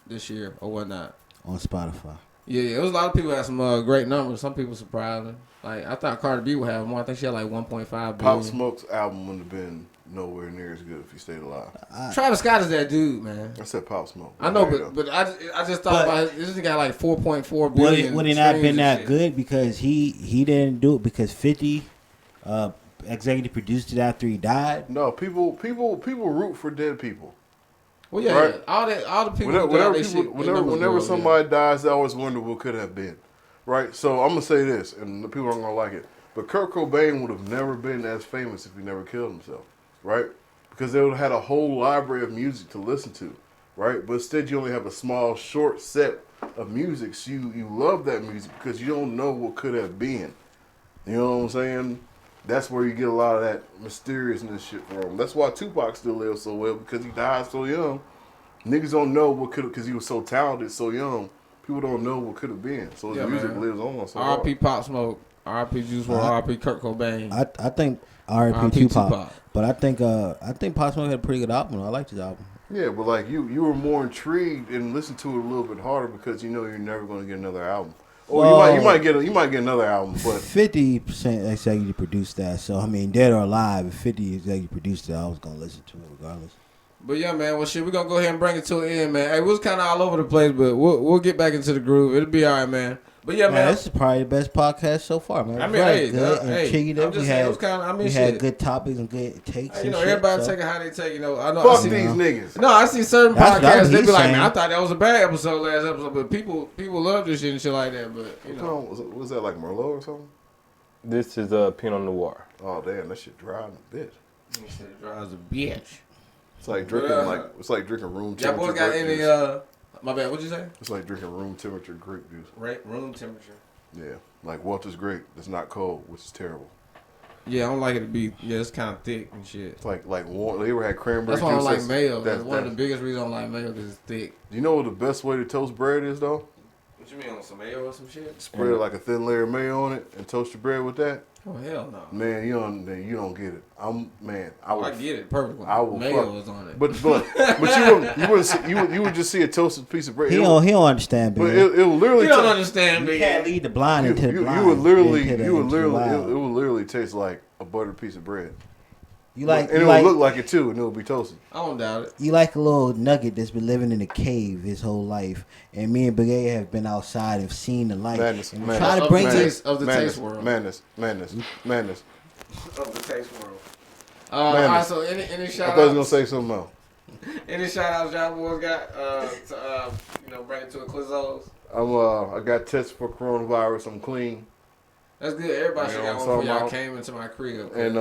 this year or whatnot On Spotify. Yeah, it was a lot of people had some great numbers. Some people surprising. Like I thought Cardi B would have more. I think she had like 1.5 billion. Pop Smoke's album wouldn't have been nowhere near as good if he stayed alive. Travis Scott is that dude, man. I said Pop Smoke. I know, but I just thought about it. This got like 4.4 billion. Would it not been that good because he didn't do it because 50 executive produced it after he died? No, people root for dead people. Well, yeah, right? All the people. Whenever somebody dies, they always wonder what could have been. Right? So I'm gonna say this, and the people aren't gonna like it. But Kurt Cobain would have never been as famous if he never killed himself, right? Because they would have had a whole library of music to listen to, right? But instead, you only have a small, short set of music. So you love that music because you don't know what could have been. You know what I'm saying? That's where you get a lot of that mysteriousness shit from. That's why Tupac still lives so well, because he died so young. Niggas don't know what could have, because he was so talented so young. People don't know what could have been. So his music lives on. So R.I.P. Pop Smoke, R.I.P. Juice WRLD, R.I.P. Kurt Cobain. I think R.I.P. Tupac. But I think Pop Smoke had a pretty good album. I liked his album. Yeah, but like you were more intrigued and listened to it a little bit harder because you know you're never going to get another album. Or you might get another album, but 50% executive produced that. So I mean, dead or alive, if 50 executive produced it, I was gonna listen to it regardless. But yeah, man. Well, shit, we're gonna go ahead and bring it to an end, man. Hey, we was kind of all over the place, but we'll get back into the groove. It'll be all right, man. But yeah, man, this is probably the best podcast so far, man. I mean, We had good topics and good takes. Hey, everybody taking how they take. I know. Fuck these niggas. No, I see certain podcasts. They be like, man, I thought that was a bad episode last episode, but people love this shit and shit like that. But was that like Merlot or something? This is Pinot Noir. Oh damn, that shit dry as a bitch. That shit dry as a bitch. It's like drinking room temperature. Y'all boys got any? My bad. What'd you say? It's like drinking room temperature grape juice. Right, room temperature. Yeah, like Walter's grape. It's not cold, which is terrible. Yeah, I don't like it to be. Yeah, it's kind of thick and shit. It's like warm. They ever had cranberry juice? That's why I don't like mayo. That's one of the biggest reasons I don't like mayo because it's thick. Do you know what the best way to toast bread is though? What you mean, on some mayo or some shit? Spread like a thin layer of mayo on it and toast your bread with that. Oh hell no! Man, you don't get it. I get it perfectly. I will mayo is on it. But you would just see a toasted piece of bread. He don't understand. But it will literally. You don't understand. You can't lead the blind into the blind. It would literally taste like a buttered piece of bread. It would look like it too, and it would be toasted. I don't doubt it. You like a little nugget that's been living in a cave his whole life, and me and Big A have been outside and seen the light. Madness. Try to bring it of the taste world. Madness. Of the taste world. All right, so any shout outs? I thought you was gonna say something else. Any shout outs y'all boys got to bring it to a close? I got tested for coronavirus. I'm clean. That's good. Everybody should got one before y'all came into my crib. And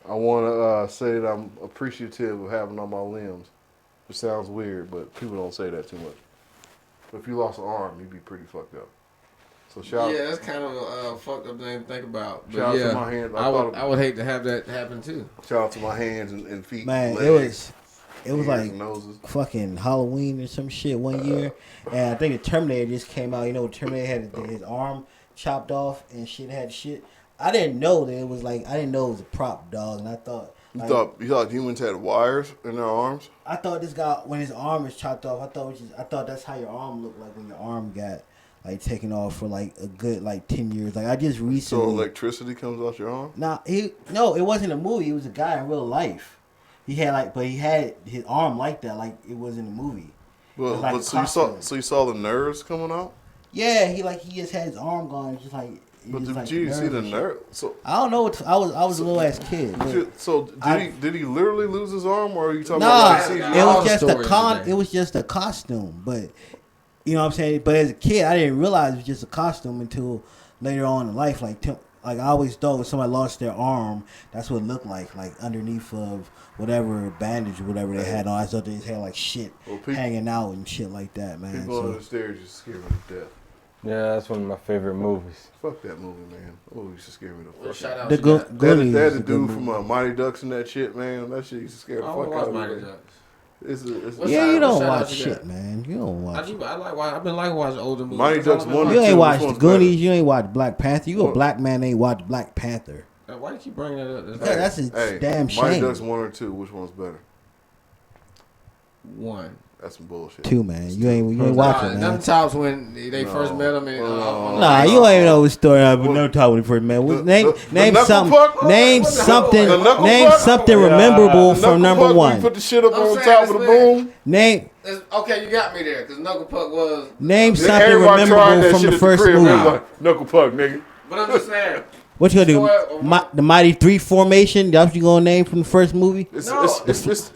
I want to say that I'm appreciative of having all my limbs. It sounds weird, but people don't say that too much. But if you lost an arm, you'd be pretty fucked up. So that's kind of a fucked up thing to think about. But shout out to my hands. I would hate to have that happen too. Shout out to my hands and feet. Man, legs, it was like fucking Halloween or some shit one year, and I think the Terminator just came out. The Terminator had his arm chopped off and shit had shit. I didn't know that it was I didn't know it was a prop, dog, and I thought. You thought humans had wires in their arms? I thought this guy, when his arm is chopped off, I thought that's how your arm looked like when your arm got like taking off for like a good like 10 years. Like I just So recently. electricity comes out your arm? No, it wasn't a movie. It was a guy in real life. He had his arm like that, like it was in the movie. Well, like so you saw the nerves coming out? Yeah, he just had his arm gone, just like. But just, did you see the nerve? So I don't know. I was a little ass kid. so did he literally lose his arm, or are you talking Nah, about? it was just a costume. But you know what I'm saying. But as a kid, I didn't realize it was just a costume until later on in life. Like I always thought when somebody lost their arm, that's what it looked like underneath of whatever bandage or whatever they had on. I thought they just had like shit hanging out and shit like that, man. People on the stairs just scare me to death. Yeah, that's one of my favorite movies. Fuck that movie, man. Oh, you used to scare me the fuck out. The Goonies. They had the dude from Mighty Ducks and that shit, man. That shit used to scare the fuck out of me. Mighty Ducks. You don't watch shit, man. You don't watch. I've been watching older movies. Mighty Ducks 1 or 2. You ain't watched the Goonies. You ain't watched Black Panther. You a black man ain't watched Black Panther. Why do you keep bringing that up? That's a damn shame. Mighty Ducks 1 or 2. Which one's better? 1. That's some bullshit. 2, man. You ain't watching, man. Them tops when they first met him. Nah, you ain't know the story. No top when they first met. Name something. Name something rememberable from number 1. Put the shit up on top of the boom. Name. Okay, you got me there because Knuckle Puck was. Name something memorable from the first movie. Knuckle Puck, nigga. But I'm just saying. What you gonna do? The Mighty 3 formation? That's what you gonna name from the first movie? It's the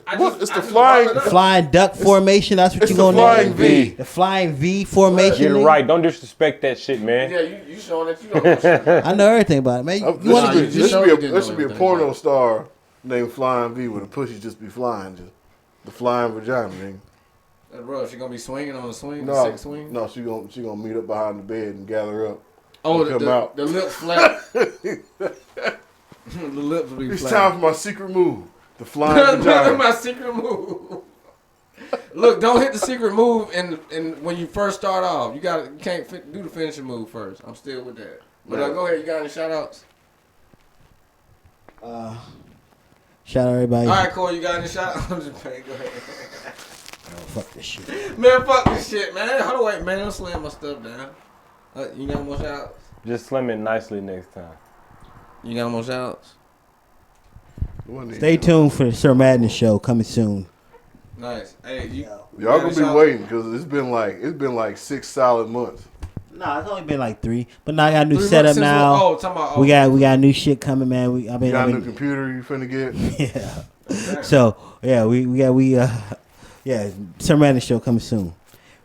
flying duck formation. That's what you gonna flying name. V. The flying V formation. Get it right. Don't disrespect that shit, man. Yeah, you showing that you don't know shit. I know everything about it, man. There should be a porno star named Flying V where the pussy just be flying, just the flying vagina, nigga. Bro, she gonna be swinging on the swing? No, the sick swing? No, she gonna meet up behind the bed and gather up. Oh, out. The lips flat. The lips will be flat. It's time for my secret move. The flying vagina. My secret move. Look, don't hit the secret move and when you first start off. You can't do the finishing move first. I'm still with that. But go ahead. You got any shout outs? Shout out everybody. All right, Corey. You got any shout outs? I'm just playing. Go ahead. Fuck this shit. Man, fuck this shit, man. Hold on, wait, man. Don't slam my stuff down. You got more shout outs? Just slim it nicely next time. You got more shout outs? Stay tuned for the Sir Madness show coming soon. Nice. Hey, y'all gonna be waiting because it's been like 6 solid months. Nah, it's only been like 3. But now I got a new setup now. We got new shit coming, man. You got a new computer you finna get? Yeah. So Sir Madness show coming soon.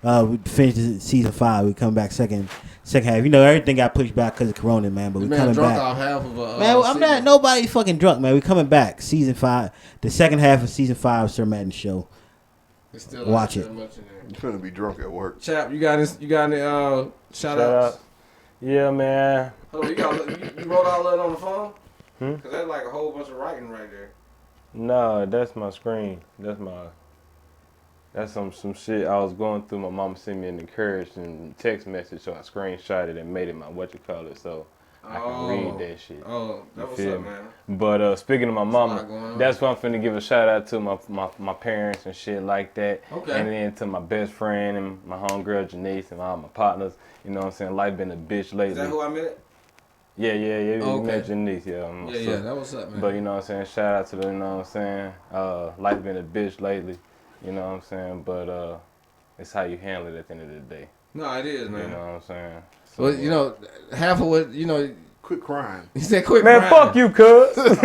We finished season 5. We come back second half. You know, everything got pushed back because of Corona, man. But we coming back. Off half of man, I'm not nobody fucking drunk, man. We coming back. Season 5, the second half of season 5 Sir Madness show. Watch it. You're gonna be drunk at work. Chap, you got any shout outs? Yeah, man. Hold on, you wrote all that on the phone? Cause that's like a whole bunch of writing right there. No, that's my screen. That's some shit I was going through. My mom sent me an encouraging text message, so I screenshotted it and made it my so I can read that shit. Oh, that was up, man. But speaking of my mama, that's why I'm finna give a shout out to my parents and shit like that. Okay. And then to my best friend and my homegirl Janice and all my partners. You know what I'm saying? Life been a bitch lately. Is that who I met? Yeah. Okay. You met Janice, yeah. That was up, man. But you know what I'm saying? Shout out to them, you know what I'm saying? Life been a bitch lately. You know what I'm saying? But it's how you handle it at the end of the day. No, it is, man. You know what I'm saying? So, well, you know, half of what, you know. Quit crying. He said quit crying. Man, fuck you, cuz. No, we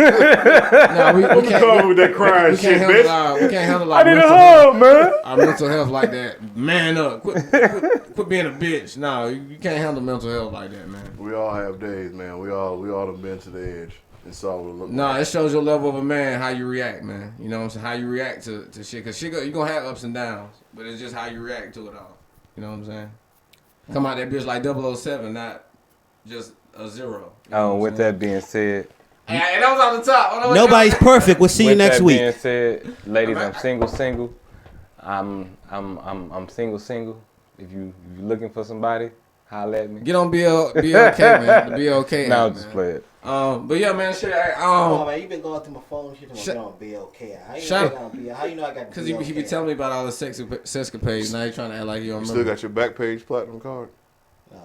can't come with that crying shit, bitch. We can't handle I need a hug, man. Our mental health like that. Man up. Quit being a bitch. No, you can't handle mental health like that, man. We all have days, man. We all done been to the edge. It's all what it looks like. It shows your level of a man, how you react, man. You know what I'm saying? How you react to shit. Because you're going to have ups and downs. But it's just how you react to it all. You know what I'm saying? Come out that bitch like 007, not just a 0. With that being said. Hey, that was on the top. Nobody's perfect. We'll see you next week. With that being said, ladies, I'm single. I'm single. If you looking for somebody, holla at me. Get on BLK, man. The BLK. Now just play it. But yeah, man, shit. Man, you been going through my phone. Shit, get on BLK. How you know I got? Because he be telling me about all the sexcapades. Now you trying to act like you don't remember. Still got your back page platinum card?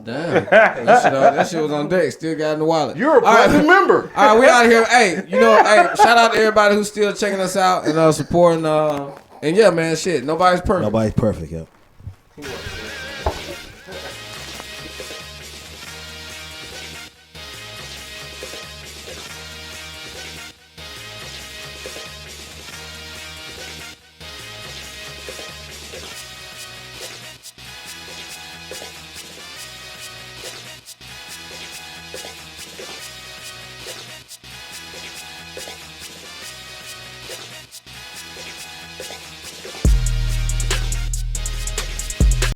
Damn. that shit was on deck. Still got in the wallet. You're a platinum member. All right, we out of here. Hey, shout out to everybody who's still checking us out and supporting. And yeah, man, shit. Nobody's perfect. Nobody's perfect, yo.